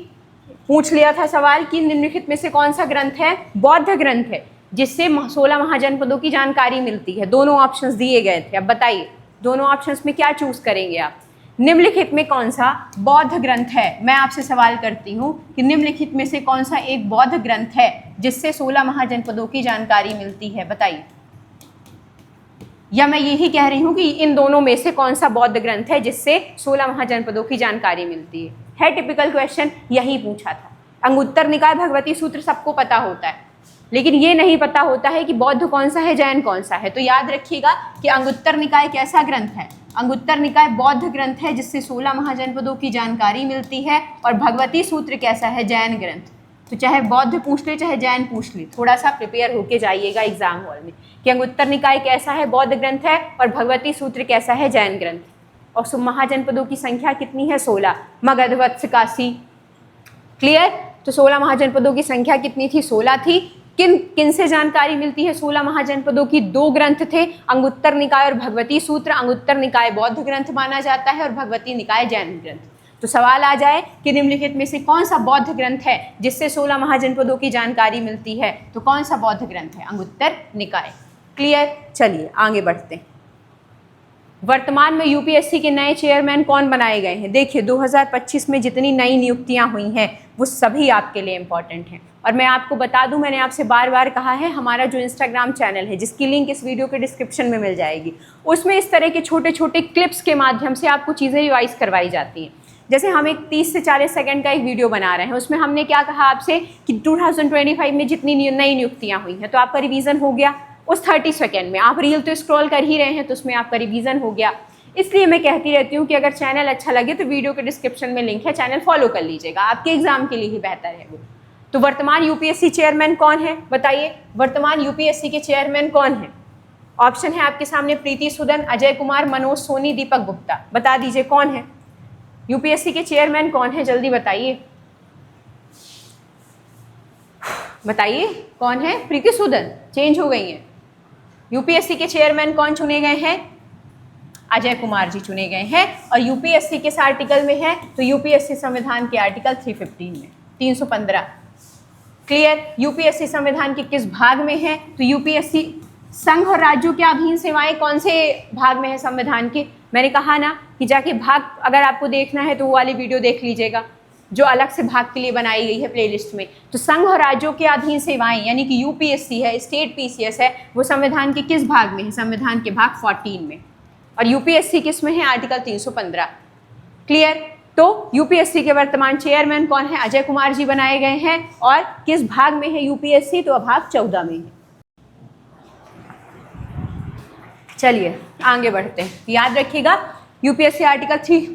A: पूछ लिया था सवाल कि निम्नलिखित में से कौन सा ग्रंथ है? बौद्ध ग्रंथ है, जिससे 16 महाजनपदों की जानकारी मिलती है। दोनों ऑप्शंस दिए गए थे। अब बताइए दोनों ऑप्शंस में क्या चूज करेंगे आप? निम्नलिखित में कौन सा बौद्ध ग्रंथ है? मैं आपसे सवाल करती हूँ कि निम्नलिखित में से कौन सा एक बौद्ध ग्रंथ है जिससे 16 महाजनपदों की जानकारी मिलती है? बताइए। या मैं यही कह रही हूँ कि इन दोनों में से कौन सा बौद्ध ग्रंथ है जिससे 16 महाजनपदों की जानकारी मिलती है टिपिकल क्वेश्चन, यही पूछा था। अंगुत्तर निकाय भगवती सूत्र सबको पता होता है, लेकिन ये नहीं पता होता है कि बौद्ध कौन सा है, जैन कौन सा है। तो याद रखिएगा कि अंगुत्तर निकाय कैसा ग्रंथ है, अंगुत्तर निकाय बौद्ध ग्रंथ है जिससे 16 महाजनपदों की जानकारी मिलती है, और भगवती सूत्र कैसा है, जैन ग्रंथ। तो चाहे बौद्ध पूछ ले चाहे जैन पूछ ले, थोड़ा सा प्रिपेयर होके जाइएगा एग्जाम हॉल में कि अंगुत्तर निकाय कैसा है, बौद्ध ग्रंथ है, और भगवती सूत्र कैसा है, जैन ग्रंथ। और महाजनपदों की संख्या कितनी है, 16। मगध, वत्स, काशी, क्लियर। तो 16 महाजनपदों की संख्या कितनी थी, 16 थी। किन से जानकारी मिलती है 16 महाजनपदों की, 2 ग्रंथ थे, अंगुत्तर निकाय और भगवती सूत्र। अंगुत्तर निकाय बौद्ध ग्रंथ माना जाता है और भगवती निकाय जैन ग्रंथ। तो सवाल आ जाए कि निम्नलिखित में से कौन सा बौद्ध ग्रंथ है जिससे 16 महाजनपदों की जानकारी मिलती है, तो कौन सा बौद्ध ग्रंथ है, अंगुत्तर निकाय। क्लियर। चलिए आगे बढ़ते हैं। वर्तमान में यूपीएससी के नए चेयरमैन कौन बनाए गए हैं। देखिए 2025 में जितनी नई नियुक्तियां हुई हैं वो सभी आपके लिए इम्पॉर्टेंट हैं। और मैं आपको बता दूं, मैंने आपसे बार बार कहा है, हमारा जो इंस्टाग्राम चैनल है जिसकी लिंक इस वीडियो के डिस्क्रिप्शन में मिल जाएगी, उसमें इस तरह के छोटे छोटे क्लिप्स के माध्यम से आपको चीज़ें रिवाइज करवाई जाती हैं। जैसे हम एक 30 से 40 सेकंड का एक वीडियो बना रहे हैं, उसमें हमने क्या कहा आपसे कि 2025 में जितनी नई नियुक्तियाँ हुई हैं, तो आपका रिवीजन हो गया उस 30 सेकेंड में। आप रील तो स्क्रॉल कर ही रहे हैं, तो उसमें आपका रिवीजन हो गया। इसलिए मैं कहती रहती हूँ कि अगर चैनल अच्छा लगे तो वीडियो के डिस्क्रिप्शन में लिंक है, चैनल फॉलो कर लीजिएगा, आपके एग्जाम के लिए ही बेहतर है वो। तो वर्तमान यूपीएससी चेयरमैन कौन है, बताइए वर्तमान यूपीएससी के चेयरमैन कौन है। ऑप्शन है आपके सामने, प्रीति सूदन, अजय कुमार, मनोज सोनी, दीपक गुप्ता। बता दीजिए कौन है यूपीएससी के चेयरमैन, कौन है, जल्दी बताइए, बताइए कौन है। प्रीति सूदन चेंज हो गई है। यूपीएससी के चेयरमैन कौन चुने गए हैं, अजय कुमार जी चुने गए हैं। और यूपीएससी किस आर्टिकल में है, तो यूपीएससी संविधान के आर्टिकल 315 में, 315। क्लियर। यूपीएससी संविधान के किस भाग में है, तो यूपीएससी संघ और राज्यों के अधीन सेवाएं कौन से भाग में है संविधान के। मैंने कहा ना कि जाके भाग अगर आपको देखना है तो वो वाली वीडियो देख लीजिएगा जो अलग से भाग के लिए बनाई गई है प्लेलिस्ट में। तो संघ और राज्यों के अधीन सेवाएं यानी कि यूपीएससी है, स्टेट पीसीएस है, वो संविधान के किस भाग में है, संविधान के भाग 14 में। और यूपीएससी किस में है, आर्टिकल 315। क्लियर। तो यूपीएससी के वर्तमान चेयरमैन कौन है, अजय कुमार जी बनाए गए हैं। और किस भाग में है यूपीएससी, तो भाग 14 में है। चलिए आगे बढ़ते हैं। याद रखिएगा यूपीएससी आर्टिकल 3,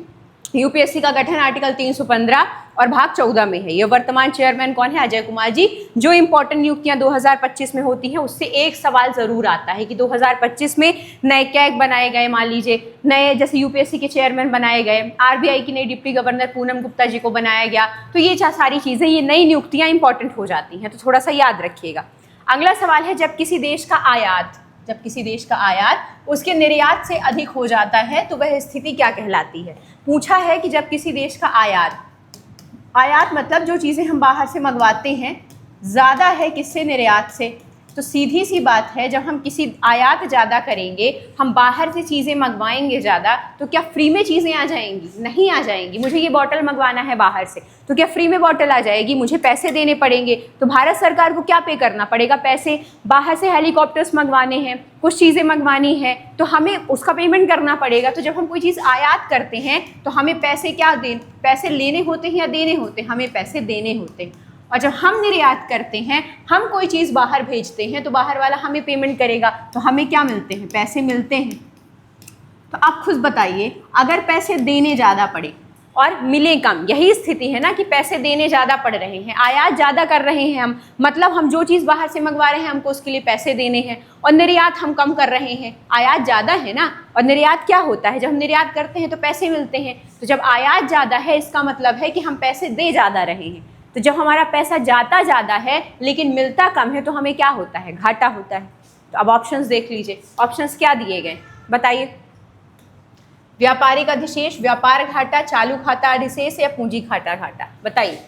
A: यूपीएससी का गठन आर्टिकल 315 और भाग 14 में है। ये वर्तमान चेयरमैन कौन है, अजय कुमार जी। जो इंपॉर्टेंट नियुक्तियां 2025 में होती हैं उससे एक सवाल जरूर आता है कि 2025 में नए कैग बनाए गए, मान लीजिए नए जैसे यूपीएससी के चेयरमैन बनाए गए, आरबीआई की नई डिप्टी गवर्नर पूनम गुप्ता जी को बनाया गया। तो ये सारी चीज़ें, ये नई नियुक्तियाँ इंपॉर्टेंट हो जाती हैं, तो थोड़ा सा याद रखिएगा। अगला सवाल है, जब किसी देश का आयात उसके निर्यात से अधिक हो जाता है तो वह स्थिति क्या कहलाती है। पूछा है कि जब किसी देश का आयात मतलब जो चीज़ें हम बाहर से मंगवाते हैं ज़्यादा है किससे, निर्यात से। तो सीधी सी बात है, जब हम किसी आयात ज़्यादा करेंगे, हम बाहर से चीज़ें मंगवाएंगे ज़्यादा, तो क्या फ्री में चीज़ें आ जाएंगी, नहीं आ जाएंगी। मुझे ये बॉटल मंगवाना है बाहर से, तो क्या फ्री में बॉटल आ जाएगी, मुझे पैसे देने पड़ेंगे। तो भारत सरकार को क्या पे करना पड़ेगा, पैसे। बाहर से हेलीकॉप्टर्स मंगवाने हैं, कुछ चीज़ें मंगवानी है, तो हमें उसका पेमेंट करना पड़ेगा। तो जब हम कोई चीज़ आयात करते हैं तो हमें पैसे पैसे लेने होते हैं या देने होते हैं, हमें पैसे देने होते हैं। और जब हम निर्यात करते हैं, हम कोई चीज़ बाहर भेजते हैं, तो बाहर वाला हमें पेमेंट करेगा, तो हमें क्या मिलते हैं, पैसे मिलते हैं। तो आप खुद बताइए, अगर पैसे देने ज़्यादा पड़े और मिले कम, यही स्थिति है ना कि पैसे देने ज़्यादा पड़ रहे हैं, आयात ज़्यादा कर रहे हैं हम, मतलब हम जो चीज़ बाहर से मंगवा रहे हैं हमको उसके लिए पैसे देने हैं, और निर्यात हम कम कर रहे हैं, आयात ज़्यादा है ना। और निर्यात क्या होता है, जब हम निर्यात करते हैं तो पैसे मिलते हैं। तो जब आयात ज़्यादा है इसका मतलब है कि हम पैसे दे ज़्यादा रहे हैं। तो जब हमारा पैसा जाता ज़्यादा है लेकिन मिलता कम है तो हमें क्या होता है, घाटा होता है। तो अब ऑप्शंस देख लीजिए, ऑप्शंस क्या दिए गए बताइए। व्यापारिक अधिशेष, व्यापार घाटा, चालू खाता अधिशेष या पूंजी घाटा बताइए।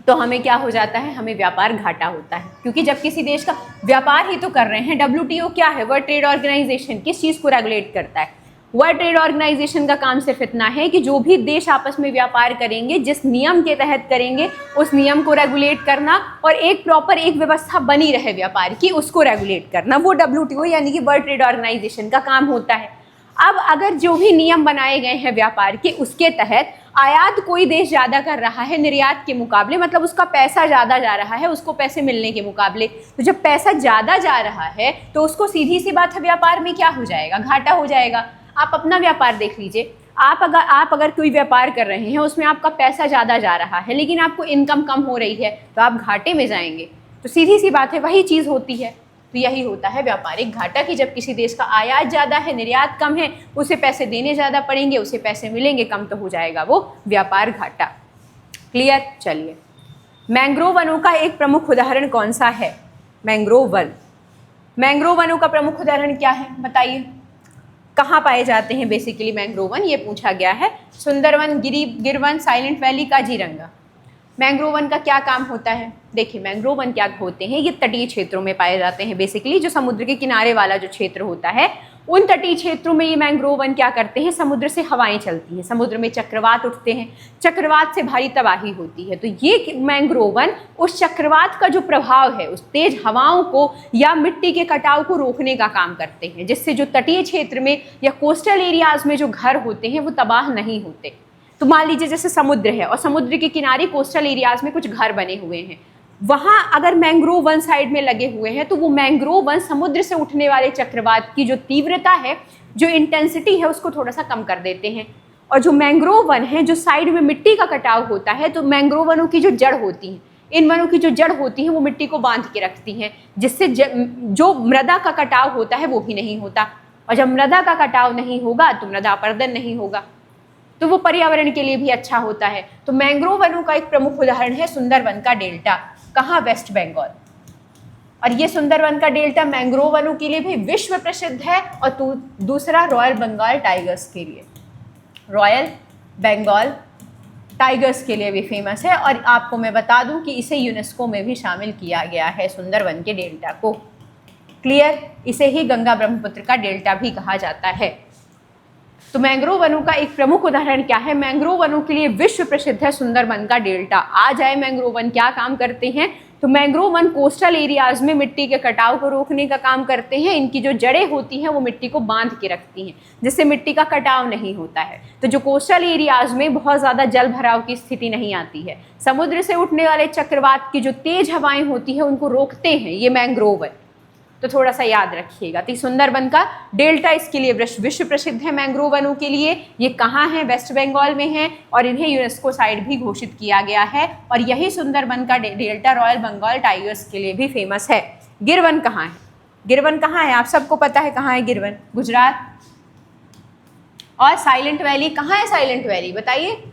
A: तो हमें क्या हो जाता है, हमें व्यापार घाटा होता है, क्योंकि जब किसी देश का व्यापार ही तो कर रहे हैं। WTO क्या है, वर्ल्ड ट्रेड ऑर्गेनाइजेशन, किस चीज़ को रेगुलेट करता है, वर्ल्ड ट्रेड ऑर्गेनाइजेशन का काम सिर्फ इतना है कि जो भी देश आपस में व्यापार करेंगे, जिस नियम के तहत करेंगे, उस नियम को रेगुलेट करना और एक प्रॉपर एक व्यवस्था बनी रहे व्यापार की, उसको रेगुलेट करना, वो WTO यानी कि वर्ल्ड ट्रेड ऑर्गेनाइजेशन का काम होता है। अब अगर जो भी नियम बनाए गए हैं व्यापार के, उसके तहत आयात कोई देश ज़्यादा कर रहा है निर्यात के मुकाबले, मतलब उसका पैसा ज़्यादा जा रहा है उसको पैसे मिलने के मुकाबले, तो जब पैसा ज़्यादा जा रहा है तो उसको सीधी सी बात है व्यापार में क्या हो जाएगा, घाटा हो जाएगा। आप अपना व्यापार देख लीजिए, आप अगर कोई व्यापार कर रहे हैं उसमें आपका पैसा ज़्यादा जा रहा है लेकिन आपको इनकम कम हो रही है तो आप घाटे में जाएंगे। तो सीधी सी बात है वही चीज़ होती है। तो यही होता है व्यापारिक घाटा कि जब किसी देश का आयात ज़्यादा है निर्यात कम है, उसे पैसे देने ज़्यादा पड़ेंगे, उसे पैसे मिलेंगे कम, तो हो जाएगा वो व्यापार घाटा। क्लियर? चलिए, मैंग्रोव वनों का एक प्रमुख उदाहरण कौन सा है? Mangrove one. मैंग्रोव वनों का प्रमुख उदाहरण क्या है बताइए? कहाँ पाए जाते हैं बेसिकली मैंग्रोव वन, ये पूछा गया है। सुंदरवन, गिरवन, साइलेंट वैली, काजीरंगा। मैंग्रोव वन का क्या काम होता है? देखिए, मैंग्रोव वन क्या होते हैं, ये तटीय क्षेत्रों में पाए जाते हैं। बेसिकली जो समुद्र के किनारे वाला जो क्षेत्र होता है, उन तटीय क्षेत्रों में ये मैंग्रोव वन क्या करते हैं, समुद्र से हवाएं चलती हैं, समुद्र में चक्रवात उठते हैं, चक्रवात से भारी तबाही होती है। तो ये मैंग्रोव वन उस चक्रवात का जो प्रभाव है, उस तेज हवाओं को या मिट्टी के कटाव को रोकने का काम करते हैं, जिससे जो तटीय क्षेत्र में या कोस्टल एरियाज में जो घर होते हैं वो तबाह नहीं होते। तो मान लीजिए जैसे समुद्र है और समुद्र के किनारे कोस्टल एरियाज में कुछ घर बने हुए हैं, वहाँ अगर मैंग्रोव वन साइड में लगे हुए हैं तो वो मैंग्रोव वन समुद्र से उठने वाले चक्रवात की जो तीव्रता है, जो इंटेंसिटी है, उसको थोड़ा सा कम कर देते हैं। और जो मैंग्रोव वन है, जो साइड में मिट्टी का कटाव होता है, तो मैंग्रोव वनों की जो जड़ होती है, इन वनों की जो जड़ होती है वो मिट्टी को बांध के रखती हैं, जिससे जो मृदा का कटाव होता है वो भी नहीं होता। और जब मृदा का कटाव नहीं होगा तो मृदा अपरदन नहीं होगा, तो वो पर्यावरण के लिए भी अच्छा होता है। तो मैंग्रोव वनों का एक प्रमुख उदाहरण है सुंदरवन का डेल्टा। कहाँ? वेस्ट बंगाल। और ये सुंदरवन का डेल्टा मैंग्रोव वनों के लिए भी विश्व प्रसिद्ध है और दूसरा रॉयल बंगाल टाइगर्स के लिए, रॉयल बंगाल टाइगर्स के लिए भी फेमस है। और आपको मैं बता दूं कि इसे यूनेस्को में भी शामिल किया गया है सुंदरवन के डेल्टा को। क्लियर? इसे ही गंगा ब्रह्मपुत्र का डेल्टा भी कहा जाता है। तो मैंग्रोव वनों का एक प्रमुख उदाहरण क्या है? मैंग्रोव वनों के लिए विश्व प्रसिद्ध है सुंदरवन का डेल्टा। आ जाए मैंग्रोव वन क्या काम करते हैं? तो मैंग्रोव वन कोस्टल एरियाज में मिट्टी के कटाव को रोकने का काम करते हैं। इनकी जो जड़ें होती हैं वो मिट्टी को बांध के रखती हैं, जिससे मिट्टी का कटाव नहीं होता है। तो जो कोस्टल एरियाज में बहुत ज़्यादा जल भराव की स्थिति नहीं आती है, समुद्र से उठने वाले चक्रवात की जो तेज हवाएं होती हैं उनको रोकते हैं ये मैंग्रोव वन। तो थोड़ा सा याद रखिएगा। तो सुंदरवन का डेल्टा इसके लिए विश्व प्रसिद्ध है मैंग्रोव वनों के लिए। ये कहाँ है? वेस्ट बंगाल में है और इन्हें यूनेस्को साइट भी घोषित किया गया है। और यही सुंदरवन का डेल्टा रॉयल बंगाल टाइगर्स के लिए भी फेमस है। गिरवन कहाँ है? गिरवन कहाँ है? आप सबको पता है कहाँ है गिरवन? गुजरात। और साइलेंट वैली कहाँ है? साइलेंट वैली बताइए,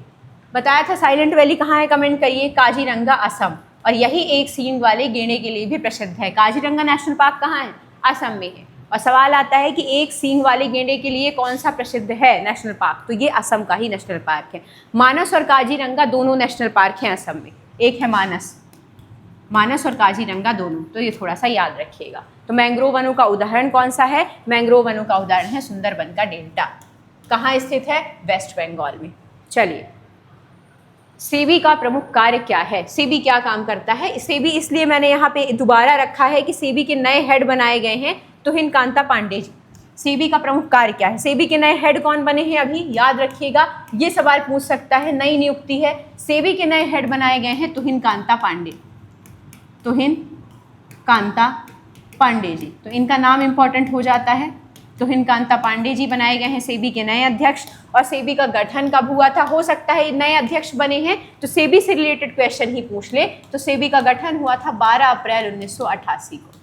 A: बताया था साइलेंट वैली कहाँ है, कमेंट करिए। काजीरंगा, असम। और यही एक सींग वाले गेंडे के लिए भी प्रसिद्ध है। काजीरंगा नेशनल पार्क कहाँ है? असम में है। और सवाल आता है कि एक सींग वाले गेंडे के लिए कौन सा प्रसिद्ध है नेशनल पार्क? तो ये असम का ही नेशनल पार्क है। मानस और काजीरंगा दोनों नेशनल पार्क हैं असम में। एक है मानस और काजीरंगा दोनों, तो ये थोड़ा सा याद रखिएगा। तो मैंग्रोव वनों का उदाहरण कौन सा है? मैंग्रोव वनों का उदाहरण है सुंदरवन का डेल्टा। कहाँ स्थित है? वेस्ट बंगाल में। चलिए, सेबी का प्रमुख कार्य क्या है? सेबी क्या काम करता है? सेबी इसलिए मैंने यहाँ पे दोबारा रखा है कि सेबी के नए हेड बनाए गए हैं तुहिन कांता पांडे जी। सेबी का प्रमुख कार्य क्या है? सेबी के नए हेड कौन बने हैं अभी? याद रखिएगा, ये सवाल पूछ सकता है, नई नियुक्ति है। सेबी के नए हेड बनाए गए हैं तुहिन कांता पांडे, तुहिन कांता पांडे जी। तो इनका नाम इंपॉर्टेंट हो जाता है। तुहिन कांता पांडे जी बनाए गए हैं सेबी के नए अध्यक्ष। और सेबी का गठन कब हुआ था? हो सकता है नए अध्यक्ष बने हैं तो सेबी से रिलेटेड क्वेश्चन ही पूछ ले। तो सेबी का गठन हुआ था 12 अप्रैल 1988 को।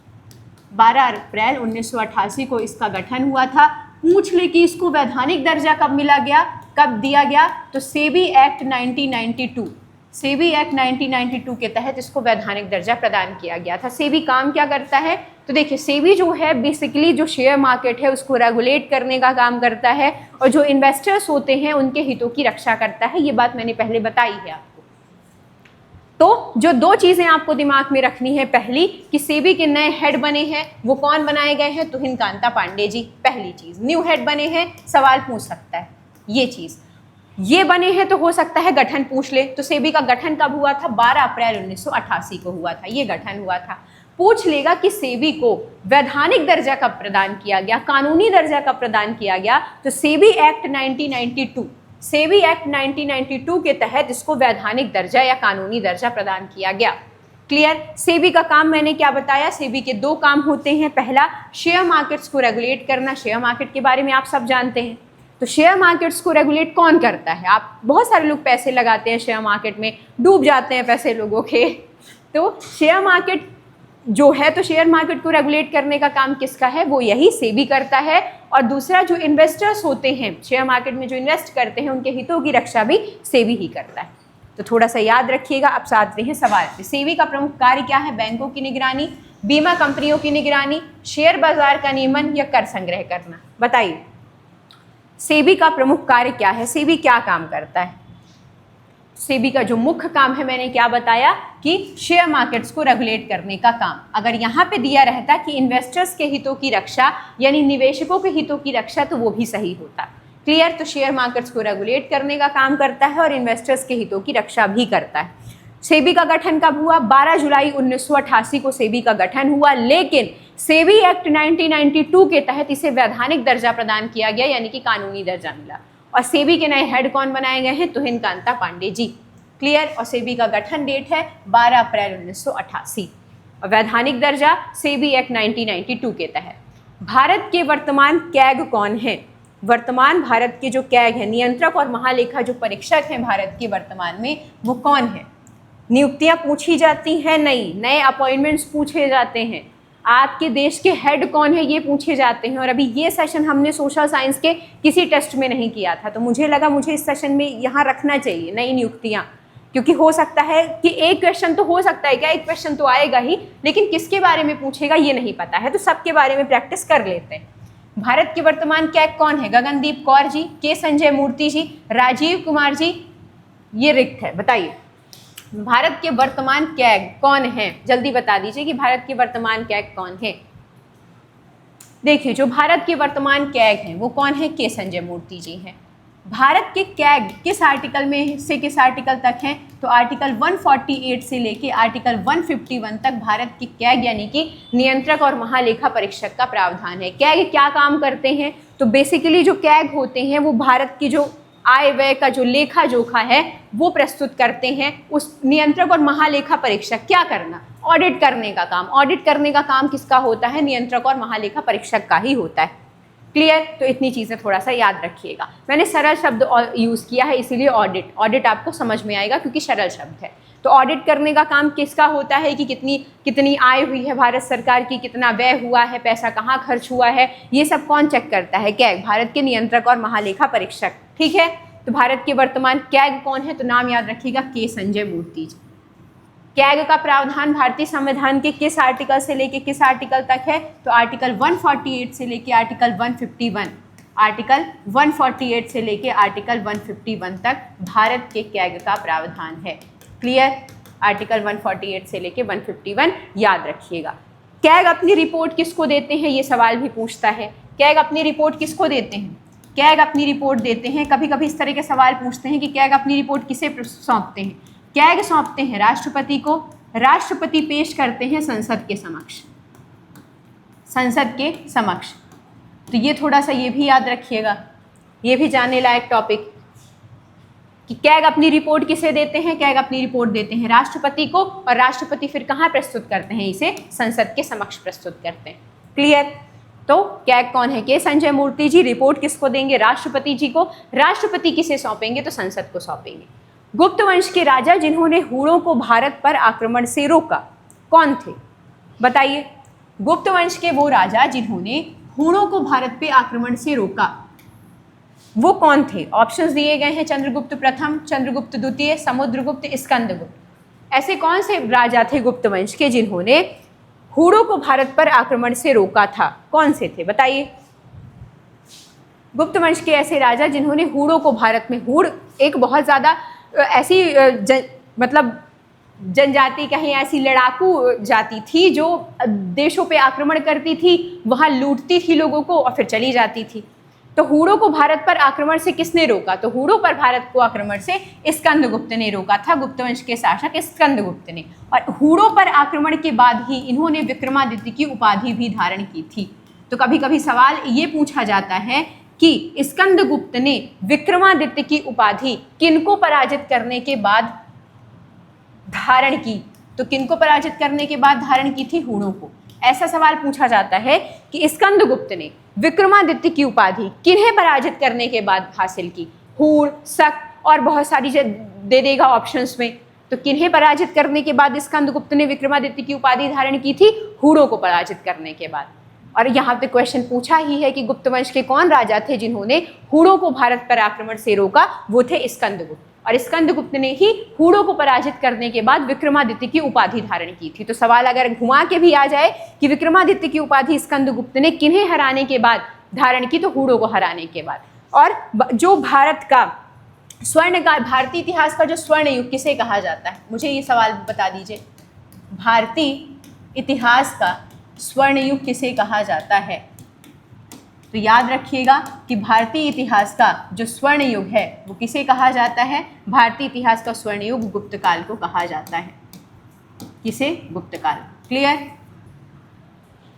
A: 12 अप्रैल 1988 को इसका गठन हुआ था। पूछ ले कि इसको वैधानिक दर्जा कब मिला गया, कब दिया गया? तो सेबी एक्ट 1992, सेबी एक्ट 1992 के तहत इसको वैधानिक दर्जा प्रदान किया गया था। सेबी काम क्या करता है? तो देखिए, सेबी जो है बेसिकली जो शेयर मार्केट है उसको रेगुलेट करने का काम करता है और जो इन्वेस्टर्स होते हैं उनके हितों की रक्षा करता है। ये बात मैंने पहले बताई है आपको। तो जो दो चीज़ें आपको दिमाग में रखनी है, पहली कि सेबी के नए हेड बने हैं, वो कौन बनाए गए हैं? तुहिन कांता पांडे जी। पहली चीज़, न्यू हेड बने हैं, सवाल पूछ सकता है ये चीज़। ये बने हैं तो हो सकता है गठन पूछ ले। तो सेबी का गठन कब हुआ था? 12 अप्रैल 1988 को हुआ था, ये गठन हुआ था। पूछ लेगा कि सेबी को वैधानिक दर्जा कब प्रदान किया गया, कानूनी दर्जा कब प्रदान किया गया? तो सेबी एक्ट 1992, सेबी एक्ट 1992 के तहत इसको वैधानिक दर्जा या कानूनी दर्जा प्रदान किया गया। क्लियर? सेबी का काम मैंने क्या बताया? सेबी के दो काम होते हैं। पहला, शेयर मार्केट्स को रेगुलेट करना। शेयर मार्केट के बारे में आप सब जानते हैं। तो शेयर मार्केट्स को रेगुलेट कौन करता है? आप बहुत सारे लोग पैसे लगाते हैं शेयर मार्केट में, डूब जाते हैं पैसे लोगों के। तो शेयर मार्केट जो है, तो शेयर मार्केट को रेगुलेट करने का काम किसका है? वो यही सेबी करता है। और दूसरा, जो इन्वेस्टर्स होते हैं शेयर मार्केट में, जो इन्वेस्ट करते हैं, उनके हितों की रक्षा भी सेबी ही करता है। तो थोड़ा सा याद रखिएगा। अब आते हैं सवाल पे। सेबी का प्रमुख कार्य क्या है? बैंकों की निगरानी, बीमा कंपनियों की निगरानी, शेयर बाजार का नियमन या कर संग्रह करना? बताइए, सेबी का प्रमुख कार्य क्या है? सेबी क्या काम करता है? सेबी का जो मुख्य काम है, मैंने क्या बताया कि शेयर मार्केट्स को रेगुलेट करने का काम। अगर यहाँ पे दिया रहता कि इन्वेस्टर्स के हितों की रक्षा, यानी निवेशकों के हितों की रक्षा, तो वो भी सही होता। क्लियर? तो शेयर मार्केट्स को रेगुलेट करने का काम करता है और इन्वेस्टर्स के हितों की रक्षा भी करता है। सेबी का गठन कब हुआ? 12 जुलाई 1988 को सेबी का गठन हुआ, लेकिन सेबी एक्ट 1992 के तहत इसे वैधानिक दर्जा प्रदान किया गया, यानी कि कानूनी दर्जा मिला। और सेबी के नए हेड कौन बनाए गए हैं? तुहिन कांता पांडे जी। क्लियर? और सेबी का गठन डेट है 12 अप्रैल 1988 और वैधानिक दर्जा सेबी एक्ट 1992 के तहत। भारत के वर्तमान कैग कौन है? वर्तमान भारत के जो कैग है, नियंत्रक और महालेखा जो परीक्षक हैं भारत के वर्तमान में, वो कौन है? नियुक्तियां पूछी जाती हैं? नहीं, नए अपॉइंटमेंट्स पूछे जाते हैं। आपके देश के हेड कौन है, ये पूछे जाते हैं। और अभी ये सेशन हमने सोशल साइंस के किसी टेस्ट में नहीं किया था, तो मुझे लगा मुझे इस सेशन में यहाँ रखना चाहिए नई नियुक्तियाँ, क्योंकि हो सकता है कि एक क्वेश्चन तो हो सकता है, क्या एक क्वेश्चन तो आएगा ही, लेकिन किसके बारे में पूछेगा ये नहीं पता है, तो सबके बारे में प्रैक्टिस कर लेते हैं। भारत के वर्तमान कैग कौन है? गगनदीप कौर जी, के संजय मूर्ति जी, राजीव कुमार जी, ये रिक्त है। बताइए, भारत के वर्तमान कैग कौन है? जल्दी बता दीजिए कि भारत के वर्तमान कैग कौन है। देखिए, जो भारत के वर्तमान कैग हैं वो कौन है? के संजय मूर्ति जी हैं। भारत के कैग किस आर्टिकल में से किस आर्टिकल तक हैं? तो आर्टिकल 148 से लेके आर्टिकल 151 तक भारत के कैग यानी कि नियंत्रक और महालेखा परीक्षक का प्रावधान है। कैग क्या काम करते हैं? तो बेसिकली जो कैग होते हैं वो भारत की जो आय व्यय का जो लेखा जोखा है वो प्रस्तुत करते हैं। उस नियंत्रक और महालेखा परीक्षक क्या करना? ऑडिट करने का काम। ऑडिट करने का काम किसका होता है? नियंत्रक और महालेखा परीक्षक का ही होता है। क्लियर? तो इतनी चीज़ें थोड़ा सा याद रखिएगा। मैंने सरल शब्द यूज़ किया है, इसीलिए ऑडिट ऑडिट आपको समझ में आएगा क्योंकि सरल शब्द है। तो ऑडिट करने का काम किसका होता है कि कितनी आय हुई है भारत सरकार की, कितना व्यय हुआ है, पैसा कहाँ खर्च हुआ है, ये सब कौन चेक करता है? कैग, भारत के नियंत्रक और महालेखा परीक्षक। ठीक है, तो भारत के वर्तमान कैग कौन है? तो नाम याद रखिएगा, के संजय मूर्ति जी। कैग का प्रावधान भारतीय संविधान के किस आर्टिकल से लेके किस आर्टिकल तक है? तो आर्टिकल 148 से लेके आर्टिकल 151। आर्टिकल 148 से लेके आर्टिकल 151 तक भारत के कैग का प्रावधान है। क्लियर? आर्टिकल 148 से लेके 151 याद रखिएगा। कैग अपनी रिपोर्ट किसको देते हैं? ये सवाल भी पूछता है। कैग अपनी रिपोर्ट किसको देते हैं? कैग अपनी रिपोर्ट देते हैं। कभी कभी इस तरह के सवाल पूछते हैं कि कैग अपनी रिपोर्ट किसे सौंपते हैं? कैग सौंपते हैं राष्ट्रपति को। राष्ट्रपति पेश करते हैं संसद के समक्ष। संसद के समक्ष। तो ये थोड़ा सा ये भी याद रखिएगा, ये भी जानने लायक टॉपिक कि कैग अपनी रिपोर्ट किसे देते हैं? कैग अपनी रिपोर्ट देते हैं राष्ट्रपति को, और राष्ट्रपति फिर कहाँ प्रस्तुत करते हैं? इसे संसद के समक्ष प्रस्तुत करते हैं। क्लियर? तो कैग कौन है? के संजय मूर्ति जी। रिपोर्ट किसको देंगे? राष्ट्रपति जी को। राष्ट्रपति किसे सौंपेंगे? तो संसद को सौंपेंगे। गुप्त वंश के राजा जिन्होंने हूणों को भारत पर आक्रमण से रोका, कौन थे? बताइए। गुप्त वंश के वो राजा जिन्होंने हूणों को भारत पे आक्रमण से रोका, वो कौन थे? ऑप्शंस दिए गए हैं, चंद्रगुप्त प्रथम, चंद्रगुप्त द्वितीय, समुद्रगुप्त, स्कंदगुप्त। ऐसे कौन से राजा थे गुप्त वंश के जिन्होंने हूणों को भारत पर आक्रमण से रोका था? कौन से थे? बताइए। गुप्त वंश के ऐसे राजा जिन्होंने हूणों को भारत में, हूण एक बहुत ज़्यादा ऐसी मतलब जनजाति कहीं ऐसी लड़ाकू जाति थी जो देशों पे आक्रमण करती थी, वहाँ लूटती थी लोगों को और फिर चली जाती थी। तो हूणों को भारत पर आक्रमण से किसने रोका? तो हूणों पर भारत को आक्रमण से स्कंदगुप्त ने रोका था, गुप्त वंश के शासक स्कंदगुप्त ने। और हूणों पर आक्रमण के बाद ही इन्होंने विक्रमादित्य की उपाधि भी धारण की थी। तो कभी कभी सवाल ये पूछा जाता है कि स्कंदगुप्त ने विक्रमादित्य की उपाधि किनको पराजित करने के बाद धारण की? तो किनको पराजित करने के बाद धारण की थी? हूणों को। ऐसा सवाल पूछा जाता है कि स्कंदगुप्त ने विक्रमादित्य की उपाधि किन्हें पराजित करने के बाद हासिल की? हूण, शक और बहुत सारी दे देगा ऑप्शंस में। तो किन्हें पराजित करने के बाद स्कंदगुप्त ने विक्रमादित्य की उपाधि धारण की थी? हूणों को पराजित करने के बाद। और यहाँ पे क्वेश्चन पूछा ही है कि गुप्त वंश के कौन राजा थे जिन्होंने हूणों को भारत पर आक्रमण से रोका? वो थे स्कंदगुप्त। और स्कंदगुप्त ने ही हूणों को पराजित करने के बाद विक्रमादित्य की उपाधि धारण की थी। तो सवाल अगर घुमा के भी आ जाए कि विक्रमादित्य की उपाधि स्कंदगुप्त ने किन्हें हराने के बाद धारण की? तो हूणों को हराने के बाद। और जो भारत का स्वर्णकाल, भारतीय इतिहास का जो स्वर्ण युग किसे कहा जाता है? मुझे ये सवाल बता दीजिए, भारतीय इतिहास का स्वर्ण युग किसे कहा जाता है? तो याद रखिएगा कि भारतीय इतिहास का जो स्वर्ण युग है वो किसे कहा जाता है? भारतीय इतिहास का स्वर्ण युग गुप्त काल को कहा जाता है। किसे? गुप्त काल। क्लियर?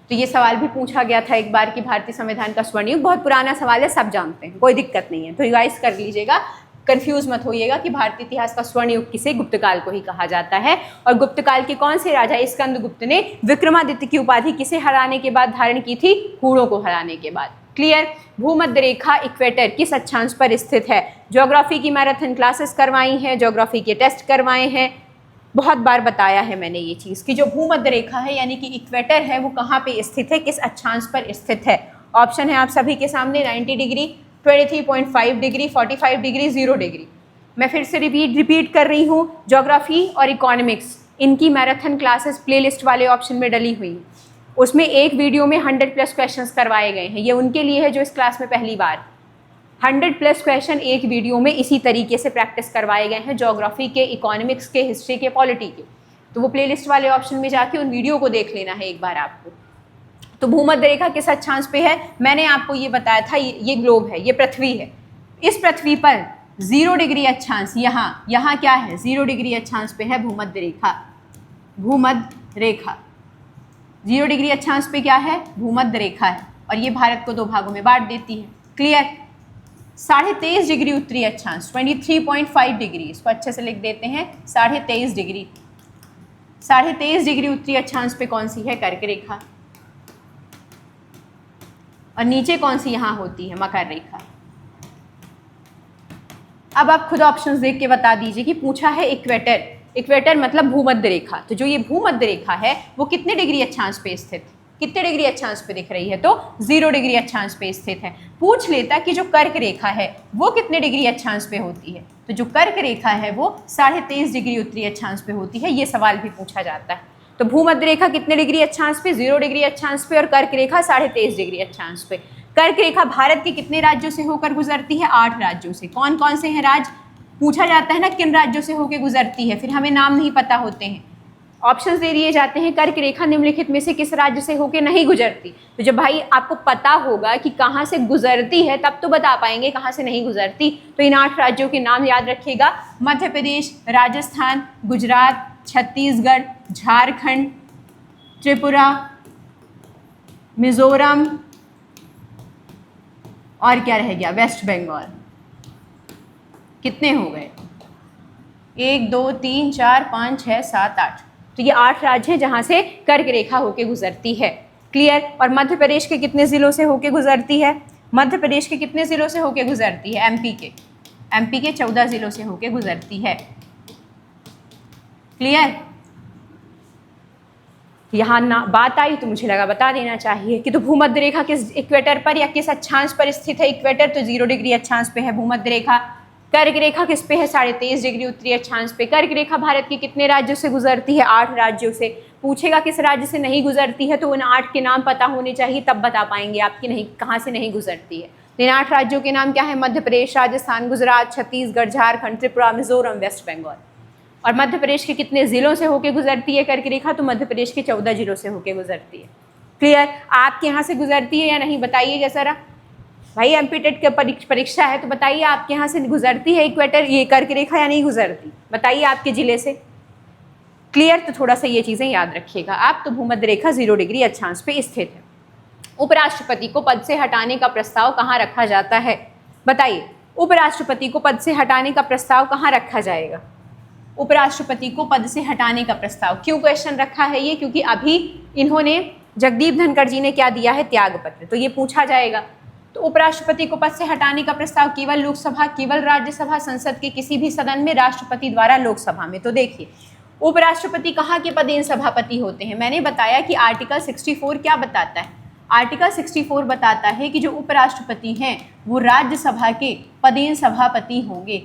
A: तो ये सवाल भी पूछा गया था एक बार कि भारतीय संविधान का स्वर्ण युग, बहुत पुराना सवाल है, सब जानते हैं, कोई दिक्कत नहीं है। तो रिवाइज कर लीजिएगा, कंफ्यूज मत होइएगा कि भारतीय इतिहास का स्वर्ण युग किसे? गुप्त काल को ही कहा जाता है। और गुप्त काल के कौन से राजा स्कंदगुप्त ने विक्रमादित्य की उपाधि किसे हराने के बाद धारण की थी? हूणों को हराने के बाद। क्लियर? भूमध्य रेखा इक्वेटर किस अक्षांश पर स्थित है? ज्योग्राफी की मैराथन क्लासेस करवाई हैं, ज्योग्राफी के टेस्ट करवाए हैं, बहुत बार बताया है मैंने ये चीज़ कि जो भूमध्य रेखा है यानी कि इक्वेटर है वो कहाँ पे स्थित है, किस अक्षांश पर स्थित है? ऑप्शन है आप सभी के सामने, 90 डिग्री, 23.5 डिग्री, 45 डिग्री, 0 डिग्री। मैं फिर से रिपीट कर रही हूँ, ज्योग्राफी और इकोनॉमिक्स इनकी मैराथन क्लासेस प्लेलिस्ट वाले ऑप्शन में डली हुई हैं। उसमें एक वीडियो में 100+ क्वेश्चंस करवाए गए हैं। ये उनके लिए है जो इस क्लास में पहली बार 100+ क्वेश्चन एक वीडियो में इसी तरीके से प्रैक्टिस करवाए गए हैं, ज्योग्राफी के, इकोनॉमिक्स के, हिस्ट्री के, पॉलिटी के। तो वो प्लेलिस्ट वाले ऑप्शन में जाके उन वीडियो को देख लेना है एक बार आपको। तो भूमध्य रेखा किस अक्षांश पे है? मैंने आपको ये बताया था, ये ग्लोब है, ये पृथ्वी है। इस पृथ्वी पर 0 डिग्री अक्षांश, यहाँ क्या है? 0 डिग्री अक्षांश पे है भूमध्य रेखा। भूमध्य रेखा 0 डिग्री अक्षांश पे क्या है? भूमध्य रेखा है। और ये भारत को 2 भागों में बांट देती है। क्लियर? 23.5 डिग्री उत्तरी अक्षांश, 23.5 डिग्री, इसको अच्छे से लिख देते हैं, 23.5 डिग्री। 23.5 डिग्री उत्तरी अक्षांश पे कौन सी है? कर्क रेखा। और नीचे कौन सी यहाँ होती है? मकर रेखा। अब आप खुद ऑप्शंस देख के बता दीजिए कि पूछा है इक्वेटर, इक्वेटर मतलब भूमध्य रेखा। तो जो ये भूमध्य रेखा है वो कितने डिग्री अक्षांश पे स्थित? कितने डिग्री अक्षांश पे दिख रही है? तो 0 डिग्री अक्षांश पे स्थित है। पूछ लेता कि जो कर्क रेखा है वो कितने डिग्री अक्षांश पे होती है? तो जो कर्क रेखा है वो 23.5 डिग्री उत्तरी अक्षांश पे होती है। ये सवाल भी पूछा जाता है। तो भूमध्य रेखा कितने डिग्री अक्षांश पे? 0 डिग्री अक्षांश पे। और कर्क रेखा 23.5 डिग्री अक्षांश पे। कर्क रेखा भारत के कितने राज्यों से होकर गुजरती है? 8 राज्यों से। कौन कौन से हैं राज्य? पूछा जाता है ना किन राज्यों से होकर गुजरती है, फिर हमें नाम नहीं पता होते हैं, ऑप्शंस दे दिए जाते हैं, कर्क रेखा निम्नलिखित में से किस राज्य से होकर नहीं गुजरती। तो जब भाई आपको पता होगा कि कहाँ से गुजरती है तब तो बता पाएंगे कहाँ से नहीं गुजरती। तो इन 8 राज्यों के नाम याद रखिएगा, मध्य प्रदेश, राजस्थान, गुजरात, छत्तीसगढ़, झारखंड, त्रिपुरा, मिजोरम और क्या रह गया? वेस्ट बंगाल। कितने हो गए? 1 2 3 4 5 6 7 8। तो ये 8 राज्य हैं जहाँ से कर्क रेखा होके गुजरती है। क्लियर? और मध्य प्रदेश के कितने ज़िलों से होके गुजरती है? मध्य प्रदेश के कितने ज़िलों से होके गुजरती है? एमपी के 14 ज़िलों से होके गुजरती है। क्लियर? यहाँ ना बात आई तो मुझे लगा बता देना चाहिए कि तो भूमध्य रेखा किस इक्वेटर पर या किस अक्षांश पर स्थित है? इक्वेटर तो 0 डिग्री अक्षांश पे है भूमध्य रेखा। कर्क रेखा किस पे है? 23.5 डिग्री उत्तरी अक्षांश पे। कर्क रेखा भारत के कितने राज्यों से गुजरती है? 8 राज्यों से। पूछेगा किस राज्य से नहीं गुजरती है तो उन 8 के नाम पता होने चाहिए, तब बता पाएंगे आपकी नहीं कहाँ से नहीं गुजरती है। तो इन 8 राज्यों के नाम क्या है? मध्य प्रदेश, राजस्थान, गुजरात, छत्तीसगढ़, झारखंड, त्रिपुरा, मिजोरम, वेस्ट बंगाल। और मध्य प्रदेश के कितने ज़िलों से होकर गुजरती है कर्क रेखा? तो मध्य प्रदेश के 14 जिलों से होकर गुजरती है। क्लियर? आपके यहाँ से गुजरती है या नहीं बताइएगा ज़रा भाई। एमपी टेट की परीक्षा है तो बताइए आपके यहाँ से गुजरती है इक्वेटर ये कर्क रेखा या नहीं गुजरती? बताइए आपके ज़िले से। क्लियर? तो थोड़ा सा ये चीज़ें याद रखिएगा आप। तो भूमध्य रेखा 0 डिग्री अक्षांश पे स्थित है। उपराष्ट्रपति को पद से हटाने का प्रस्ताव कहाँ रखा जाता है? बताइए, उपराष्ट्रपति को पद से हटाने का प्रस्ताव कहाँ रखा जाएगा? उपराष्ट्रपति को पद से हटाने का प्रस्ताव क्यों क्वेश्चन रखा है ये? क्योंकि अभी इन्होंने जगदीप धनखड़ जी ने क्या दिया है? त्यागपत्र। तो ये पूछा जाएगा। तो उपराष्ट्रपति को पद से हटाने का प्रस्ताव केवल लोकसभा, केवल राज्यसभा, संसद के किसी भी सदन में, राष्ट्रपति द्वारा लोकसभा में। तो देखिए, उपराष्ट्रपति कहाँ के पदेन सभापति होते हैं? मैंने बताया कि आर्टिकल 64 क्या बताता है? आर्टिकल 64 बताता है कि जो उपराष्ट्रपति हैं वो राज्यसभा के पदेन सभापति होंगे,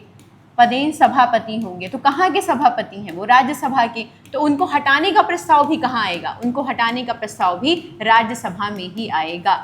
A: पदेन सभापति होंगे। तो कहाँ के सभापति हैं? वो राज्यसभा के। तो उनको हटाने का प्रस्ताव भी कहाँ आएगा? उनको हटाने का प्रस्ताव भी राज्यसभा में ही आएगा।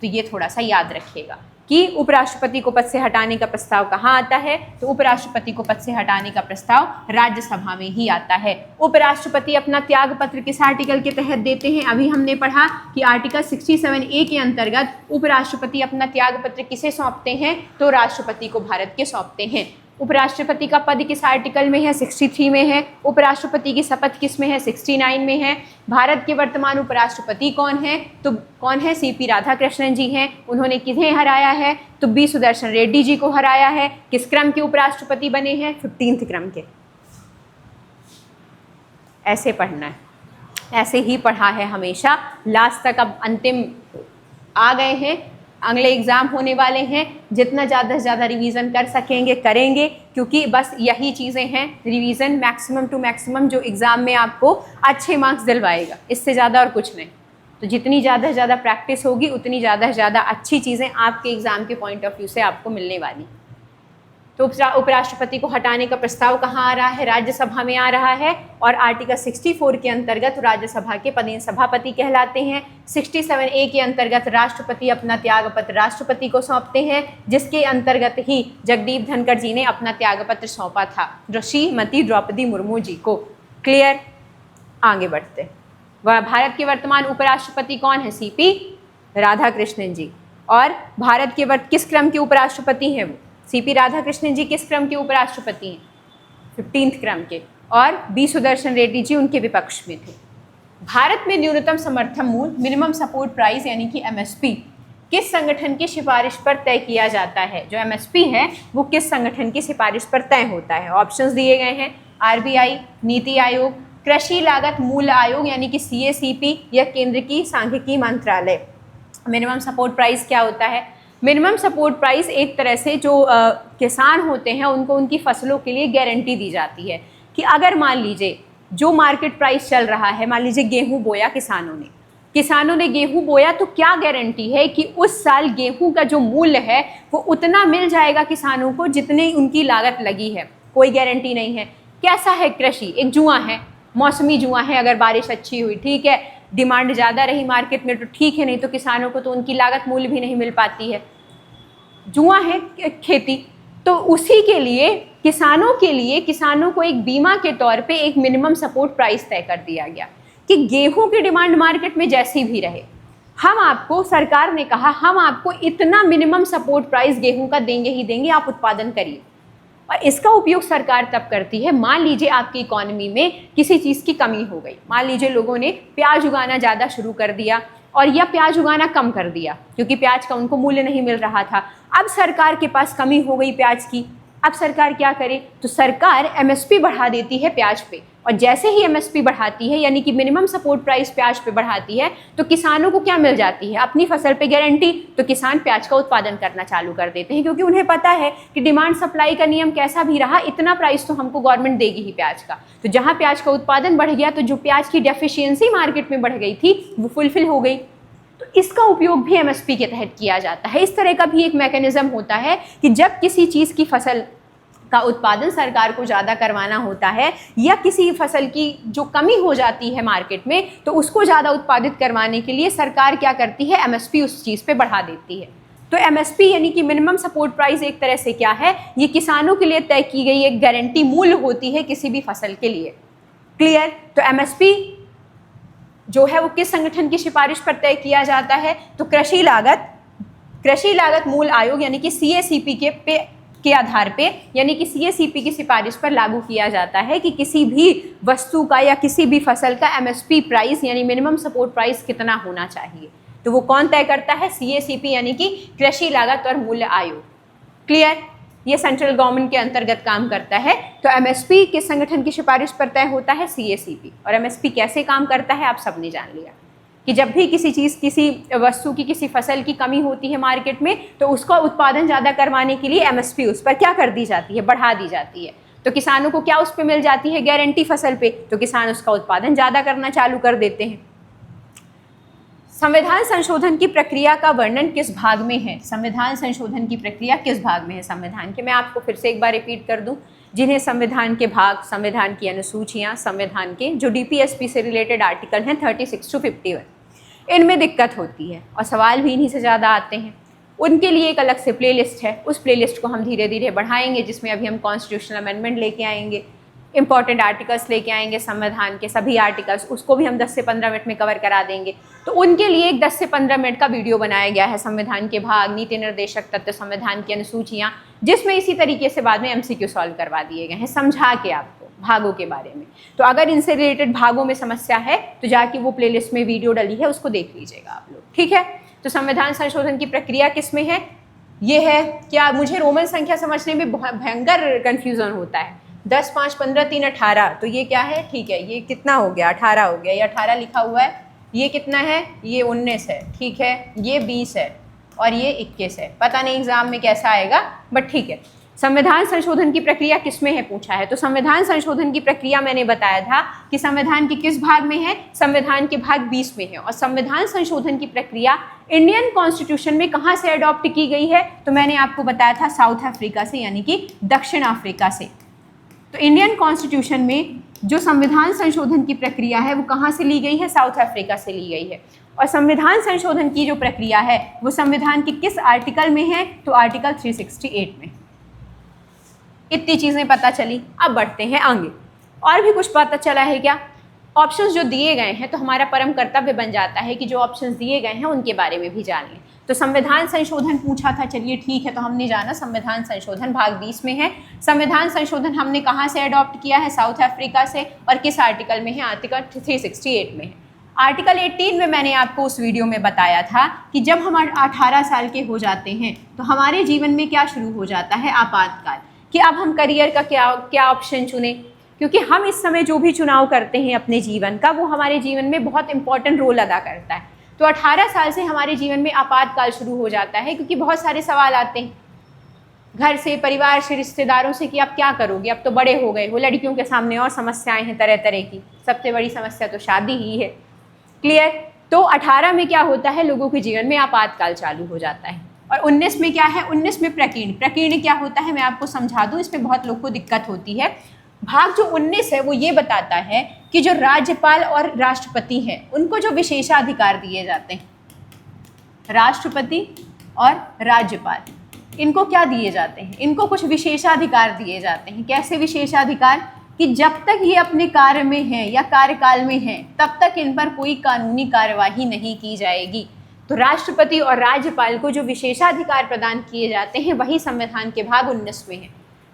A: तो ये थोड़ा सा याद रखिएगा कि उपराष्ट्रपति को पद से हटाने का प्रस्ताव कहाँ आता है? तो उपराष्ट्रपति को पद से हटाने का प्रस्ताव राज्यसभा में ही आता है। उपराष्ट्रपति अपना त्याग पत्र किस आर्टिकल के तहत देते हैं? अभी हमने पढ़ा कि आर्टिकल 67A के अंतर्गत उपराष्ट्रपति अपना त्याग पत्र किसे सौंपते हैं? तो राष्ट्रपति को भारत के सौंपते हैं। उपराष्ट्रपति का पद किस आर्टिकल में है? 63 में है। उपराष्ट्रपति की शपथ किस में है? 69 में है। भारत के वर्तमान उपराष्ट्रपति कौन है? तो कौन है? सीपी राधाकृष्णन जी हैं। उन्होंने किन्हें हराया है? तो बी सुदर्शन रेड्डी जी को हराया है। किस क्रम के उपराष्ट्रपति बने हैं? 15th क्रम के। ऐसे पढ़ना है, ऐसे ही पढ़ा है हमेशा लास्ट तक। अब अंतिम आ गए हैं, अगले एग्ज़ाम होने वाले हैं। जितना ज़्यादा से ज़्यादा रिवीजन कर सकेंगे करेंगे, क्योंकि बस यही चीज़ें हैं, रिवीजन मैक्सिमम टू मैक्सिमम जो एग्ज़ाम में आपको अच्छे मार्क्स दिलवाएगा, इससे ज़्यादा और कुछ नहीं। तो जितनी ज़्यादा से ज़्यादा प्रैक्टिस होगी उतनी ज़्यादा से ज़्यादा अच्छी चीज़ें आपके एग्ज़ाम के पॉइंट ऑफ व्यू से आपको मिलने वाली। तो उपराष्ट्रपति को हटाने का प्रस्ताव कहाँ आ रहा है? राज्यसभा में आ रहा है। और आर्टिकल 64 के अंतर्गत राज्यसभा के पदेन सभापति कहलाते हैं। 67A के अंतर्गत राष्ट्रपति अपना त्यागपत्र राष्ट्रपति को सौंपते हैं, जिसके अंतर्गत ही जगदीप धनखड़ जी ने अपना त्यागपत्र सौंपा था श्रीमती द्रौपदी मुर्मू जी को। क्लियर? आगे बढ़ते। वह भारत के वर्तमान उपराष्ट्रपति कौन है? सीपी राधाकृष्णन जी। और भारत के किस क्रम के उपराष्ट्रपति हैं वो? सीपी राधाकृष्णन जी किस क्रम के उपराष्ट्रपति हैं? 15th क्रम के। और बी सुदर्शन रेड्डी जी उनके विपक्ष में थे। भारत में न्यूनतम समर्थन मूल्य मिनिमम सपोर्ट प्राइस यानी कि MSP किस संगठन की सिफारिश पर तय किया जाता है? जो MSP है वो किस संगठन की सिफारिश पर तय होता है? ऑप्शंस दिए गए हैं, RBI, नीति आयोग, कृषि लागत मूल्य आयोग यानी कि CACP, या केंद्र की सांख्यिकी मंत्रालय। मिनिमम सपोर्ट प्राइस क्या होता है? मिनिमम सपोर्ट प्राइस एक तरह से जो किसान होते हैं उनको उनकी फसलों के लिए गारंटी दी जाती है कि अगर मान लीजिए जो मार्केट प्राइस चल रहा है, मान लीजिए गेहूं बोया किसानों ने गेहूं बोया, तो क्या गारंटी है कि उस साल गेहूं का जो मूल्य है वो उतना मिल जाएगा किसानों को जितनी उनकी लागत लगी है? कोई गारंटी नहीं है। कैसा है कृषि? एक जुआ है, मौसमी जुआ है। अगर बारिश अच्छी हुई ठीक है, डिमांड ज़्यादा रही मार्केट में तो ठीक है, नहीं तो किसानों को तो उनकी लागत मूल्य भी नहीं मिल पाती है। जुआ है खेती। तो उसी के लिए किसानों को एक बीमा के तौर पे एक मिनिमम सपोर्ट प्राइस तय कर दिया गया कि गेहूं की डिमांड मार्केट में जैसी भी रहे, हम आपको, सरकार ने कहा हम आपको इतना मिनिमम सपोर्ट प्राइस गेहूं का देंगे ही देंगे, आप उत्पादन करिए। और इसका उपयोग सरकार तब करती है, मान लीजिए आपकी इकोनॉमी में किसी चीज़ की कमी हो गई, मान लीजिए लोगों ने प्याज उगाना ज़्यादा शुरू कर दिया और या प्याज उगाना कम कर दिया क्योंकि प्याज का उनको मूल्य नहीं मिल रहा था। अब सरकार के पास कमी हो गई प्याज की, अब सरकार क्या करे? तो सरकार MSP बढ़ा देती है प्याज पे। और जैसे ही MSP बढ़ाती है यानी कि मिनिमम सपोर्ट प्राइस प्याज पे बढ़ाती है तो किसानों को क्या मिल जाती है? अपनी फसल पे गारंटी। तो किसान प्याज का उत्पादन करना चालू कर देते हैं क्योंकि उन्हें पता है कि डिमांड सप्लाई का नियम कैसा भी रहा, इतना प्राइस तो हमको गवर्नमेंट देगी ही प्याज का। तो जहाँ प्याज का उत्पादन बढ़ गया तो जो प्याज की डेफिशिएंसी मार्केट में बढ़ गई थी वो फुलफिल हो गई। तो इसका उपयोग भी MSP के तहत किया जाता है। इस तरह का भी एक मैकेनिज्म होता है कि जब किसी चीज़ की फसल का उत्पादन सरकार को ज़्यादा करवाना होता है या किसी फसल की जो कमी हो जाती है मार्केट में, तो उसको ज़्यादा उत्पादित करवाने के लिए सरकार क्या करती है? MSP उस चीज़ पे बढ़ा देती है। तो एमएसपी यानी कि मिनिमम सपोर्ट प्राइस एक तरह से क्या है, ये किसानों के लिए तय की गई एक गारंटी मूल्य होती है किसी भी फसल के लिए। क्लियर? तो एमएसपी जो है वो किस संगठन की सिफारिश पर तय किया जाता है, तो कृषि लागत मूल्य आयोग यानी कि CACP के आधार पे, यानी कि CACP की सिफारिश पर लागू किया जाता है कि किसी भी वस्तु का या किसी भी फसल का MSP प्राइस यानी मिनिमम सपोर्ट प्राइस कितना होना चाहिए। तो वो कौन तय करता है? CACP यानी कि कृषि लागत और मूल्य आयोग। क्लियर? ये सेंट्रल गवर्नमेंट के अंतर्गत काम करता है। तो MSP किस संगठन की सिफारिश पर तय होता है? CACP। और MSP कैसे काम करता है आप सबने जान लिया कि जब भी किसी चीज़, किसी वस्तु की, किसी फसल की कमी होती है मार्केट में, तो उसका उत्पादन ज़्यादा करवाने के लिए MSP उस पर क्या कर दी जाती है? बढ़ा दी जाती है। तो किसानों को क्या उस पर मिल जाती है? गारंटी फसल पे। तो किसान उसका उत्पादन ज़्यादा करना चालू कर देते हैं। संविधान संशोधन की प्रक्रिया का वर्णन किस भाग में है? संविधान संशोधन की प्रक्रिया किस भाग में है संविधान के? मैं आपको फिर से एक बार रिपीट कर दूं, जिन्हें संविधान के भाग, संविधान की अनुसूचियां, संविधान के जो DPSP से रिलेटेड आर्टिकल हैं 36 to 51, इनमें दिक्कत होती है और सवाल भी इन्हीं से ज़्यादा आते हैं, उनके लिए एक अलग से प्लेलिस्ट है। उस प्लेलिस्ट को हम धीरे धीरे बढ़ाएंगे, जिसमें अभी हम कॉन्स्टिट्यूशनल अमेंडमेंट लेके आएंगे, इंपॉर्टेंट आर्टिकल्स लेके आएंगे, संविधान के सभी आर्टिकल्स, उसको भी हम 10 से 15 मिनट में कवर करा देंगे। तो उनके लिए एक 10 से 15 मिनट का वीडियो बनाया गया है, संविधान के भाग, नीति निर्देशक तत्व, संविधान की अनुसूचियाँ, जिसमें इसी तरीके से बाद में MCQ सॉल्व करवा दिए गए हैं, समझा के आपको भागों के बारे में। तो अगर इनसे रिलेटेड भागों में समस्या है तो जाके वो प्लेलिस्ट में वीडियो डली है, उसको देख लीजिएगा आप लोग। ठीक है? तो संविधान संशोधन की प्रक्रिया किस में है? ये है, क्या मुझे रोमन संख्या समझने में भयंकर कन्फ्यूज़न होता है। 10, 5, 15, 3, 18, तो ये क्या है? ठीक है, ये कितना हो गया? 18 हो गया। ये 18 लिखा हुआ है। ये कितना है? ये 19 है। ठीक है, ये 20 है और ये 21 है। पता नहीं एग्जाम में कैसा आएगा, बट ठीक है। संविधान संशोधन की प्रक्रिया किसमें है पूछा है, तो संविधान संशोधन की प्रक्रिया मैंने बताया था कि संविधान के किस भाग में है? संविधान के भाग 20 में है। और संविधान संशोधन की प्रक्रिया इंडियन कॉन्स्टिट्यूशन में कहाँ से अडॉप्ट की गई है? तो मैंने आपको बताया था साउथ अफ्रीका से, यानी कि दक्षिण अफ्रीका से। तो इंडियन कॉन्स्टिट्यूशन में जो संविधान संशोधन की प्रक्रिया है वो कहाँ से ली गई है? साउथ अफ्रीका से ली गई है। और संविधान संशोधन की जो प्रक्रिया है वो संविधान के किस आर्टिकल में है? तो आर्टिकल 368 में। इतनी चीज़ें पता चली। अब बढ़ते हैं आगे। और भी कुछ पता चला है क्या? ऑप्शंस जो दिए गए हैं, तो हमारा परम कर्तव्य बन जाता है कि जो ऑप्शंस दिए गए हैं उनके बारे में भी जान लें। तो संविधान संशोधन पूछा था, चलिए ठीक है, तो हमने जाना संविधान संशोधन भाग 20 में है। संविधान संशोधन हमने कहाँ से अडॉप्ट किया है? साउथ अफ्रीका से। और किस आर्टिकल में है? आर्टिकल 368 में है। आर्टिकल 18 में मैंने आपको उस वीडियो में बताया था कि जब हम 18 साल के हो जाते हैं तो हमारे जीवन में क्या शुरू हो जाता है? आपातकाल। कि अब हम करियर का क्या ऑप्शन चुने, क्योंकि हम इस समय जो भी चुनाव करते हैं अपने जीवन का, वो हमारे जीवन में बहुत इंपॉर्टेंट रोल अदा करता है। तो 18 साल से हमारे जीवन में आपातकाल शुरू हो जाता है, क्योंकि बहुत सारे सवाल आते हैं घर से, परिवार से, रिश्तेदारों से कि आप क्या करोगे, अब तो बड़े हो गए हो। लड़कियों के सामने और समस्याएं हैं तरह तरह की, सबसे बड़ी समस्या तो शादी ही है। क्लियर? तो 18 में क्या होता है? लोगों के जीवन में आपातकाल चालू हो जाता है। और 19 में क्या है? 19 में प्रकीर्ण। प्रकीर्ण क्या होता है मैं आपको समझा दूं, इसमें बहुत लोग को दिक्कत होती है। भाग जो 19 है वो ये बताता है कि जो राज्यपाल और राष्ट्रपति हैं उनको जो विशेषाधिकार दिए जाते हैं, राष्ट्रपति और राज्यपाल, इनको क्या दिए जाते हैं? इनको कुछ विशेषाधिकार दिए जाते हैं। कैसे विशेषाधिकार? कि जब तक ये अपने कार्य में हैं या कार्यकाल में हैं तब तक इन पर कोई कानूनी कार्यवाही नहीं की जाएगी। तो राष्ट्रपति और राज्यपाल को जो विशेषाधिकार प्रदान किए जाते हैं वही संविधान के भाग 19 में है।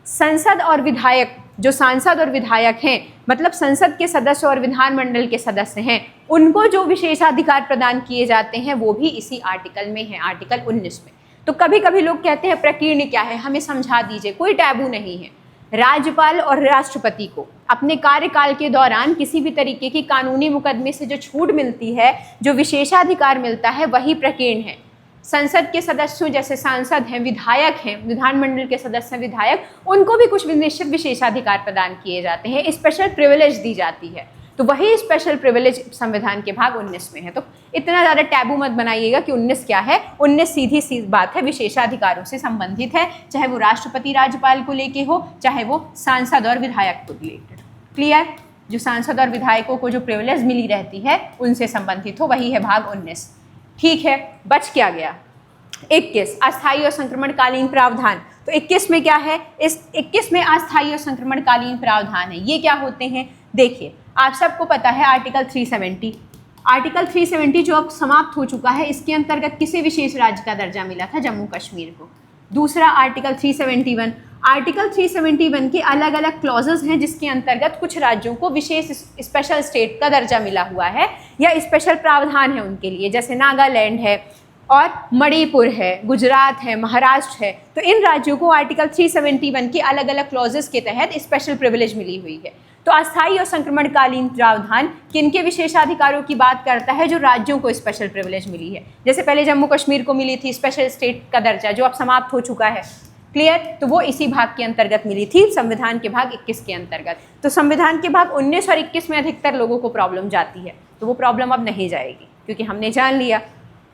A: संसद और विधायक, जो सांसद और विधायक हैं, मतलब संसद के सदस्य और विधानमंडल के सदस्य हैं, उनको जो विशेषाधिकार प्रदान किए जाते हैं वो भी इसी आर्टिकल में है, आर्टिकल 19 में। तो कभी कभी लोग कहते हैं प्रकीर्ण क्या है, हमें समझा दीजिए। कोई टैबू नहीं है। राज्यपाल और राष्ट्रपति को अपने कार्यकाल के दौरान किसी भी तरीके की कानूनी मुकदमे से जो छूट मिलती है, जो विशेषाधिकार मिलता है, वही प्रकीर्ण है। संसद के सदस्यों जैसे सांसद हैं, विधायक हैं, विधानमंडल के सदस्य हैं, विधायक, उनको भी कुछ निश्चित विशेषाधिकार प्रदान किए जाते हैं, स्पेशल प्रिविलेज दी जाती है। तो वही स्पेशल प्रिविलेज संविधान के भाग 19 में है। तो इतना ज़्यादा टैबू मत बनाइएगा कि 19 क्या है। 19 सीधी सी बात है, विशेषाधिकारों से संबंधित है, चाहे वो राष्ट्रपति राज्यपाल को लेके हो, चाहे वो सांसद और विधायक को रिलेटेड। क्लियर? जो सांसद और विधायकों को जो प्रिविलेज मिली रहती है उनसे संबंधित हो, वही है भाग 19। ठीक है, बच क्या गया? 21 अस्थायी और संक्रमणकालीन प्रावधान। तो 21 में क्या है, इस 21 में अस्थायी और संक्रमणकालीन प्रावधान है। ये क्या होते हैं, देखिए आप सबको पता है आर्टिकल 370, आर्टिकल 370 जो अब समाप्त हो चुका है, इसके अंतर्गत किसी विशेष राज्य का दर्जा मिला था, जम्मू कश्मीर को। दूसरा आर्टिकल 371, आर्टिकल 371 के अलग अलग क्लॉजेस हैं जिसके अंतर्गत कुछ राज्यों को विशेष स्पेशल स्टेट का दर्जा मिला हुआ है या स्पेशल प्रावधान है उनके लिए, जैसे नागालैंड है और मणिपुर है, गुजरात है, महाराष्ट्र है। तो इन राज्यों को आर्टिकल 371 के अलग अलग क्लॉजेस के तहत स्पेशल प्रिविलेज मिली हुई है। तो अस्थायी और संक्रमणकालीन प्रावधान किनके विशेषाधिकारों की बात करता है, जो राज्यों को स्पेशल प्रिविलेज मिली है। जैसे पहले जम्मू कश्मीर को मिली थी स्पेशल स्टेट का दर्जा, जो अब समाप्त हो चुका है, क्लियर। तो वो इसी भाग के अंतर्गत मिली थी, संविधान के भाग 21 के अंतर्गत। तो संविधान के भाग 19 और 21 में अधिकतर लोगों को प्रॉब्लम जाती है, तो वो प्रॉब्लम अब नहीं जाएगी, क्योंकि हमने जान लिया,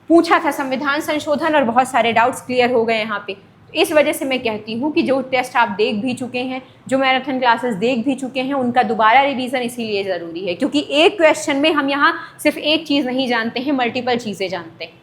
A: पूछा था संविधान संशोधन और बहुत सारे डाउट्स क्लियर हो गए यहाँ पे। तो इस वजह से मैं कहती हूँ कि जो टेस्ट आप देख भी चुके हैं, जो मैराथन क्लासेस देख भी चुके हैं, उनका दोबारा रिवीजन इसीलिए ज़रूरी है, क्योंकि एक क्वेश्चन में हम यहाँ सिर्फ एक चीज़ नहीं जानते हैं, मल्टीपल चीज़ें जानते हैं।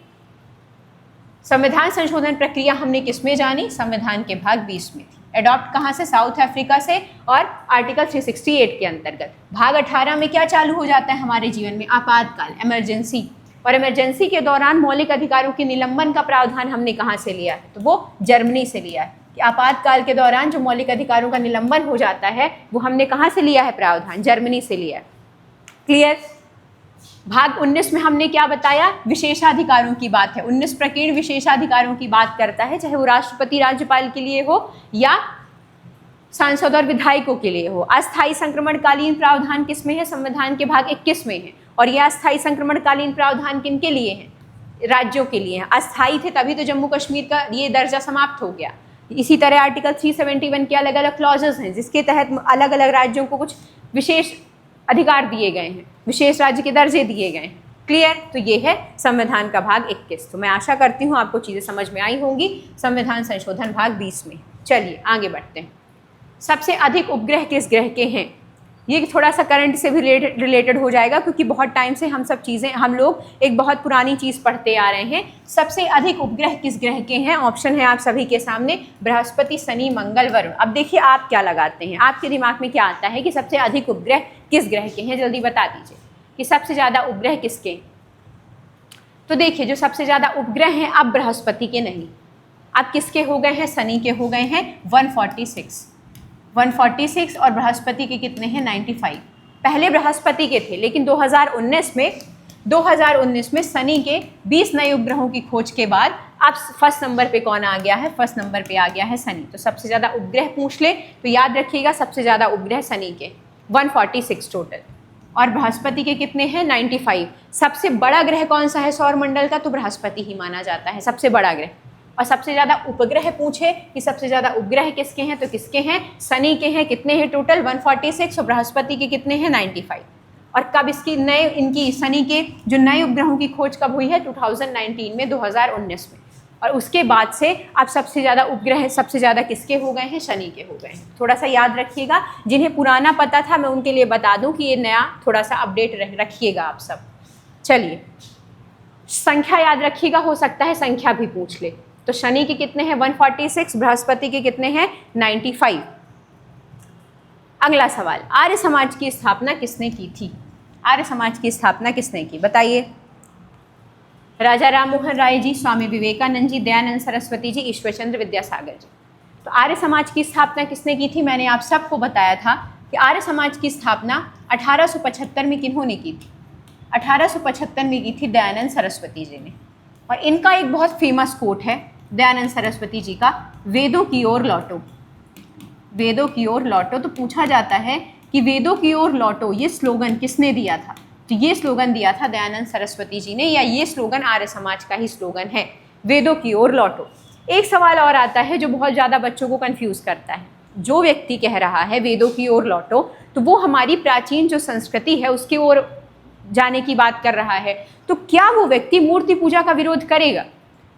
A: संविधान संशोधन प्रक्रिया हमने किस में जानी, संविधान के भाग 20 में थी। एडॉप्ट कहाँ से, साउथ अफ्रीका से, और आर्टिकल 368 के अंतर्गत। भाग 18 में क्या चालू हो जाता है हमारे जीवन में, आपातकाल, इमरजेंसी। और इमरजेंसी के दौरान मौलिक अधिकारों के निलंबन का प्रावधान हमने कहाँ से लिया है, तो वो जर्मनी से लिया है। कि आपातकाल के दौरान जो मौलिक अधिकारों का निलंबन हो जाता है, वो हमने कहाँ से लिया है प्रावधान, जर्मनी से लिया है, क्लियर। भाग 19 में हमने क्या बताया, विशेषाधिकारों की बात है। 19 प्रकीर्ण विशेषाधिकारों की बात करता है, चाहे वो राष्ट्रपति राज्यपाल के लिए हो या सांसद और विधायकों के लिए हो। अस्थायी संक्रमणकालीन प्रावधान किस में है, संविधान के भाग 21 में है। और यह अस्थायी संक्रमणकालीन प्रावधान किन के लिए हैं, राज्यों के लिए हैं। अस्थायी थे तभी तो जम्मू कश्मीर का ये दर्जा समाप्त हो गया। इसी तरह आर्टिकल 371 के अलग अलग क्लॉजेस हैं, जिसके तहत अलग अलग राज्यों को कुछ विशेष अधिकार दिए गए हैं, विशेष राज्य के दर्जे दिए गए हैं, क्लियर। तो ये है संविधान का भाग 21। तो मैं आशा करती हूँ आपको चीज़ें समझ में आई होंगी। संविधान संशोधन भाग 20 में। चलिए आगे बढ़ते हैं। सबसे अधिक उपग्रह किस ग्रह के हैं, ये थोड़ा सा करंट से भी रिलेटेड हो जाएगा, क्योंकि बहुत टाइम से हम लोग एक बहुत पुरानी चीज़ पढ़ते आ रहे हैं। सबसे अधिक उपग्रह किस ग्रह के हैं, ऑप्शन है आप सभी के सामने, बृहस्पति, शनि, मंगल, वरुण। अब देखिए आप क्या लगाते हैं, आपके दिमाग में क्या आता है कि सबसे अधिक उपग्रह किस ग्रह के हैं, जल्दी बता दीजिए कि सबसे ज़्यादा उपग्रह किसके। तो देखिए जो सबसे ज़्यादा उपग्रह हैं अब बृहस्पति के नहीं, अब किसके हो गए हैं, शनि के हो गए हैं 146 और बृहस्पति के कितने हैं 95। पहले बृहस्पति के थे, लेकिन 2019 में शनि के 20 नए उपग्रहों की खोज के बाद अब फर्स्ट नंबर पे कौन आ गया है, फर्स्ट नंबर पे आ गया है शनि। तो सबसे ज़्यादा उपग्रह पूछ ले तो याद रखिएगा सबसे ज़्यादा उपग्रह शनि के 146 टोटल, और बृहस्पति के कितने हैं 95। सबसे बड़ा ग्रह कौन सा है सौरमंडल का, तो बृहस्पति ही माना जाता है सबसे बड़ा ग्रह। और सबसे ज़्यादा उपग्रह पूछे कि सबसे ज़्यादा उपग्रह किसके हैं, तो किसके हैं, शनि के हैं। कितने हैं टोटल 146, और बृहस्पति के कितने हैं 95। और कब इनकी शनि के जो नए उपग्रहों की खोज कब हुई है 2019 में, 2019 में। और उसके बाद से अब सबसे ज़्यादा उपग्रह सबसे ज़्यादा किसके हो गए हैं, शनि के हो गए हैं। थोड़ा सा याद रखिएगा, जिन्हें पुराना पता था मैं उनके लिए बता दूं कि ये नया थोड़ा सा अपडेट रखिएगा आप सब। चलिए संख्या याद रखिएगा, हो सकता है संख्या भी पूछ ले। तो शनि के कितने हैं 146, बृहस्पति के कितने हैं 95। अगला सवाल, आर्य समाज की स्थापना किसने की थी, आर्य समाज की स्थापना किसने की बताइए। राजा राम मोहन राय जी, स्वामी विवेकानंद जी, दयानंद सरस्वती जी, ईश्वरचंद्र विद्यासागर जी। तो आर्य समाज की स्थापना किसने की थी, मैंने आप सबको बताया था कि आर्य समाज की स्थापना 1875 में किन्होंने की थी, 1875 में की थी दयानंद सरस्वती जी ने। और इनका एक बहुत फेमस कोट है दयानंद सरस्वती जी का, वेदों की ओर लौटो, वेदों की ओर लौटो। तो पूछा जाता है कि वेदों की ओर लौटो ये स्लोगन किसने दिया था, तो ये स्लोगन दिया था दयानंद सरस्वती जी ने, या ये स्लोगन आर्य समाज का ही स्लोगन है, वेदों की ओर लौटो। एक सवाल और आता है जो बहुत ज़्यादा बच्चों को कंफ्यूज करता है। जो व्यक्ति कह रहा है वेदों की ओर लौटो, तो वो हमारी प्राचीन जो संस्कृति है उसकी ओर जाने की बात कर रहा है, तो क्या वो व्यक्ति मूर्ति पूजा का विरोध करेगा।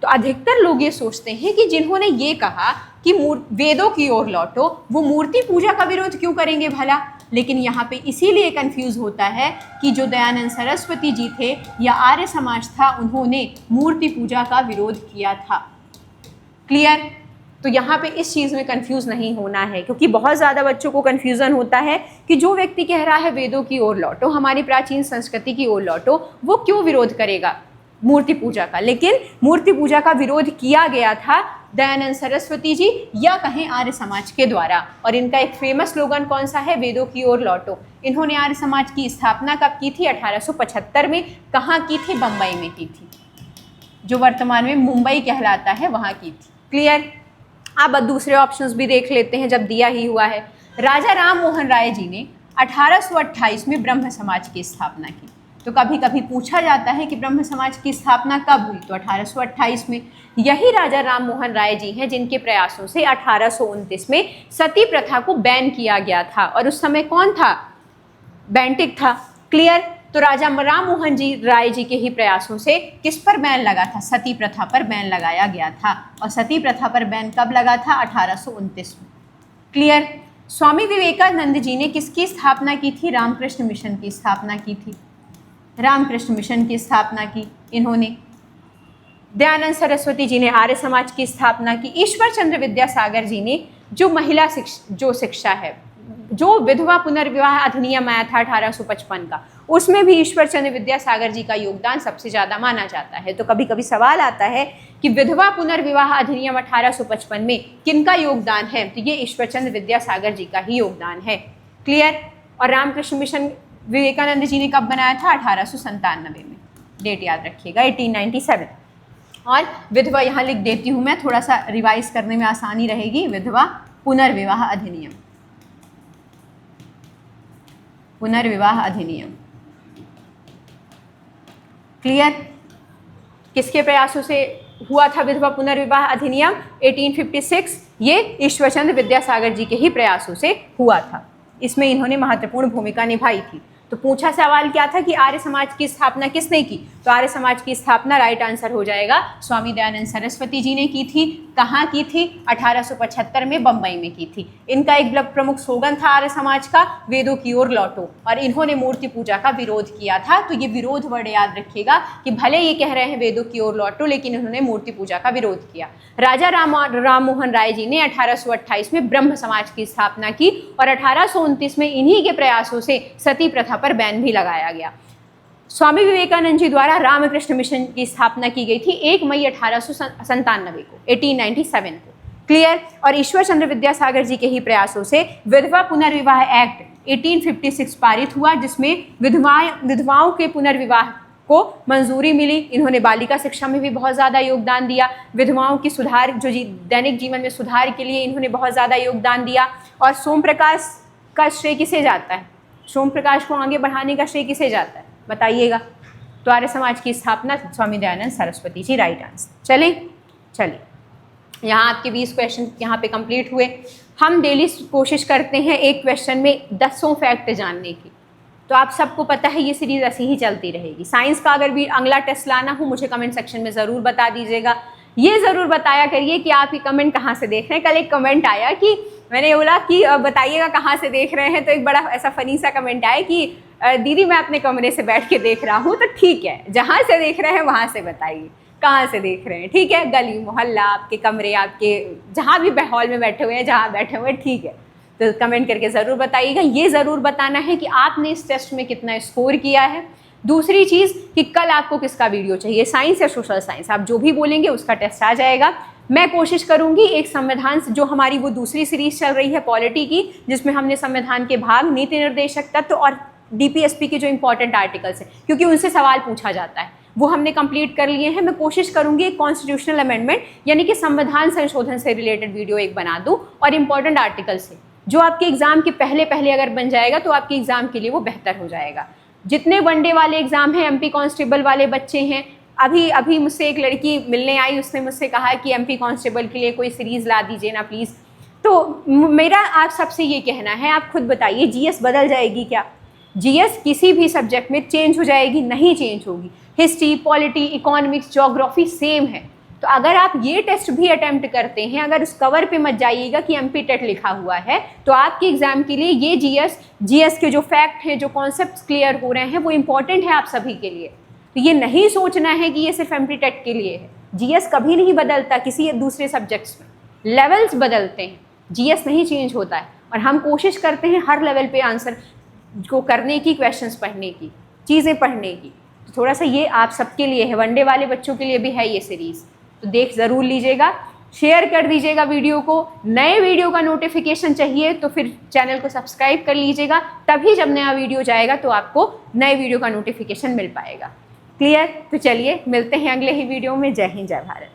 A: तो अधिकतर लोग ये सोचते हैं कि जिन्होंने ये कहा कि वेदों की ओर लौटो, वो मूर्ति पूजा का विरोध क्यों करेंगे भला। लेकिन यहाँ पे इसीलिए कंफ्यूज होता है कि जो दयानंद सरस्वती जी थे या आर्य समाज था, उन्होंने मूर्ति पूजा का विरोध किया था। क्लियर? तो यहाँ पे इस चीज़ में कंफ्यूज नहीं होना है, क्योंकि बहुत ज़्यादा बच्चों को कंफ्यूजन होता है कि जो व्यक्ति कह रहा है वेदों की ओर लौटो, हमारी प्राचीन संस्कृति की ओर लौटो, वो क्यों विरोध करेगा मूर्ति पूजा का। लेकिन मूर्ति पूजा का विरोध किया गया था दयानंद सरस्वती जी या कहें आर्य समाज के द्वारा। और इनका एक फेमस स्लोगन कौन सा है? वेदों की ओर लौटो। इन्होंने आर्य समाज की स्थापना कब की थी? 1875 में। कहाँ की थी? बम्बई में की थी, जो वर्तमान में मुंबई कहलाता है, वहाँ की थी। क्लियर? अब दूसरे ऑप्शंस भी देख लेते हैं जब दिया ही हुआ है। राजा राम मोहन राय जी ने 1828 में ब्रह्म समाज की स्थापना की। तो कभी कभी पूछा जाता है कि ब्रह्म समाज की स्थापना कब हुई, तो 1828 में। यही राजा राम मोहन राय जी हैं जिनके प्रयासों से 1829 में सती प्रथा को बैन किया गया था। और उस समय कौन था? बेंटिक था। क्लियर? तो राजा राम मोहन जी राय जी के ही प्रयासों से किस पर बैन लगा था? सती प्रथा पर बैन लगाया गया था। और सती प्रथा पर बैन कब लगा था? 1829 में। क्लियर? स्वामी विवेकानंद जी ने किसकी स्थापना की थी? रामकृष्ण मिशन की स्थापना की थी। रामकृष्ण मिशन की स्थापना की इन्होंने। दयानंद सरस्वती जी ने आर्य समाज की स्थापना की। ईश्वर चंद्र विद्यासागर जी ने जो महिला शिक्षा है, जो विधवा पुनर्विवाह अधिनियम आया था 1855 का, उसमें भी ईश्वर चंद्र विद्यासागर जी का योगदान सबसे ज़्यादा माना जाता है। तो कभी कभी सवाल आता है कि विधवा पुनर्विवाह अधिनियम 1855 में किनका योगदान है? तो ये ईश्वर चंद्र विद्यासागर जी का ही योगदान है। क्लियर? और रामकृष्ण मिशन विवेकानंद जी ने कब बनाया था? 1897 में। डेट याद रखिएगा, 1897। और विधवा यहाँ लिख देती हूँ मैं, थोड़ा सा रिवाइज करने में आसानी रहेगी। विधवा पुनर्विवाह अधिनियम, पुनर्विवाह अधिनियम। क्लियर? किसके प्रयासों से हुआ था विधवा पुनर्विवाह अधिनियम? 1856। ये ईश्वरचंद्र विद्यासागर जी के ही प्रयासों से हुआ था। इसमें इन्होंने महत्वपूर्ण भूमिका निभाई थी। तो पूछा सवाल क्या था कि आर्य समाज की स्थापना किसने की? तो आर्य समाज की स्थापना राइट आंसर हो जाएगा स्वामी दयानंद सरस्वती जी ने की थी। कहाँ की थी? 1875 में बम्बई में की थी। इनका एक प्रमुख स्लोगन था आर्य समाज का, वेदों की ओर लौटो। और इन्होंने मूर्ति पूजा का विरोध किया था। तो ये विरोध वर्ड याद रखिएगा कि भले ये कह रहे हैं वेदों की ओर लौटो, लेकिन इन्होंने मूर्ति पूजा का विरोध किया। राजा राम मोहन राय जी ने 1828 में ब्रह्म समाज की स्थापना की और 1829 में इन्हीं के प्रयासों से सती प्रथा पर बैन भी लगाया गया। स्वामी विवेकानंद जी द्वारा रामकृष्ण मिशन की स्थापना की गई थी 1 मई 1897 को, 1897 को। क्लियर? और ईश्वर चंद्र विद्यासागर जी के ही प्रयासों से विधवा पुनर्विवाह एक्ट 1856 पारित हुआ, जिसमें विधवाओं के पुनर्विवाह को मंजूरी मिली। इन्होंने बालिका शिक्षा में भी बहुत ज़्यादा योगदान दिया। विधवाओं की सुधार, जो दैनिक जीवन में सुधार के लिए इन्होंने बहुत ज़्यादा योगदान दिया। और सोम प्रकाश का श्रेय किसे जाता है? सोम प्रकाश को आगे बढ़ाने का श्रेय किसे जाता है? बताइएगा। तो आर्य समाज की स्थापना स्वामी दयानंद सरस्वती जी, राइट आंसर। चलिए यहाँ आपके 20 क्वेश्चन यहाँ पे कंप्लीट हुए। हम डेली कोशिश करते हैं एक क्वेश्चन में 10 फैक्ट जानने की। तो आप सबको पता है ये सीरीज ऐसी ही चलती रहेगी। साइंस का अगर भी अगला टेस्ट लाना हो, मुझे कमेंट सेक्शन में ज़रूर बता दीजिएगा। ये ज़रूर बताया करिए कि आप ये कमेंट कहाँ से देख रहे हैं। कल एक कमेंट आया कि मैंने बोला कि बताइएगा कहाँ से देख रहे हैं, तो एक बड़ा ऐसा फनी सा कमेंट आया कि दीदी मैं अपने कमरे से बैठ के देख रहा हूँ। तो ठीक है, जहाँ से देख रहे हैं वहाँ से बताइए कहाँ से देख रहे हैं। ठीक है, गली मोहल्ला, आपके कमरे, आपके जहाँ भी हॉल में बैठे हुए हैं, जहाँ बैठे हुए हैं, ठीक है। तो कमेंट करके ज़रूर बताइएगा। ये ज़रूर बताना है कि आपने इस टेस्ट में कितना स्कोर किया है। दूसरी चीज़ कि कल आपको किसका वीडियो चाहिए, साइंस या सोशल साइंस, आप जो भी बोलेंगे उसका टेस्ट आ जाएगा। मैं कोशिश करूंगी एक संविधान जो हमारी वो दूसरी सीरीज चल रही है पॉलिटी की, जिसमें हमने संविधान के भाग, नीति निर्देशक तत्व और डीपीएसपी के जो इंपॉर्टेंट आर्टिकल्स हैं, क्योंकि उनसे सवाल पूछा जाता है, वो हमने कंप्लीट कर लिए हैं। मैं कोशिश करूंगी एक कॉन्स्टिट्यूशनल अमेंडमेंट यानी कि संविधान संशोधन से रिलेटेड वीडियो एक बना दूं, और इंपॉर्टेंट आर्टिकल से, जो आपके एग्जाम के पहले अगर बन जाएगा तो आपके एग्जाम के लिए वो बेहतर हो जाएगा। जितने वनडे वाले एग्जाम हैं, एमपी कांस्टेबल वाले बच्चे हैं, अभी मुझसे एक लड़की मिलने आई, उसने मुझसे कहा कि एमपी कांस्टेबल के लिए कोई सीरीज़ ला दीजिए ना प्लीज़। तो मेरा आप सबसे ये कहना है, आप खुद बताइए जीएस बदल जाएगी क्या? जीएस किसी भी सब्जेक्ट में चेंज हो जाएगी? नहीं चेंज होगी। History, polity, economics, geography same है। तो अगर आप ये टेस्ट भी अटेम्प्ट करते हैं, अगर उस कवर पे मत जाइएगा कि एमपी टेट लिखा हुआ है, तो आपके एग्जाम के लिए ये जीएस के जो फैक्ट हैं, जो कॉन्सेप्ट्स क्लियर हो रहे हैं, वो इंपॉर्टेंट है आप सभी के लिए। तो ये नहीं सोचना है कि ये सिर्फ एमपी टेट के लिए है, जीएस कभी नहीं बदलता किसी दूसरे सब्जेक्ट्स में, लेवल्स बदलते हैं, जीएस नहीं चेंज होता है। और हम कोशिश करते हैं हर लेवल पे आंसर को करने की, क्वेश्चंस पढ़ने की, चीज़ें पढ़ने की। तो थोड़ा सा ये आप सबके लिए है, वनडे वाले बच्चों के लिए भी है ये सीरीज़, तो देख ज़रूर लीजिएगा, शेयर कर दीजिएगा वीडियो को। नए वीडियो का नोटिफिकेशन चाहिए तो फिर चैनल को सब्सक्राइब कर लीजिएगा, तभी जब नया वीडियो जाएगा तो आपको नए वीडियो का नोटिफिकेशन मिल पाएगा। क्लियर? तो चलिए मिलते हैं अगले ही वीडियो में। जय हिंद, जय भारत।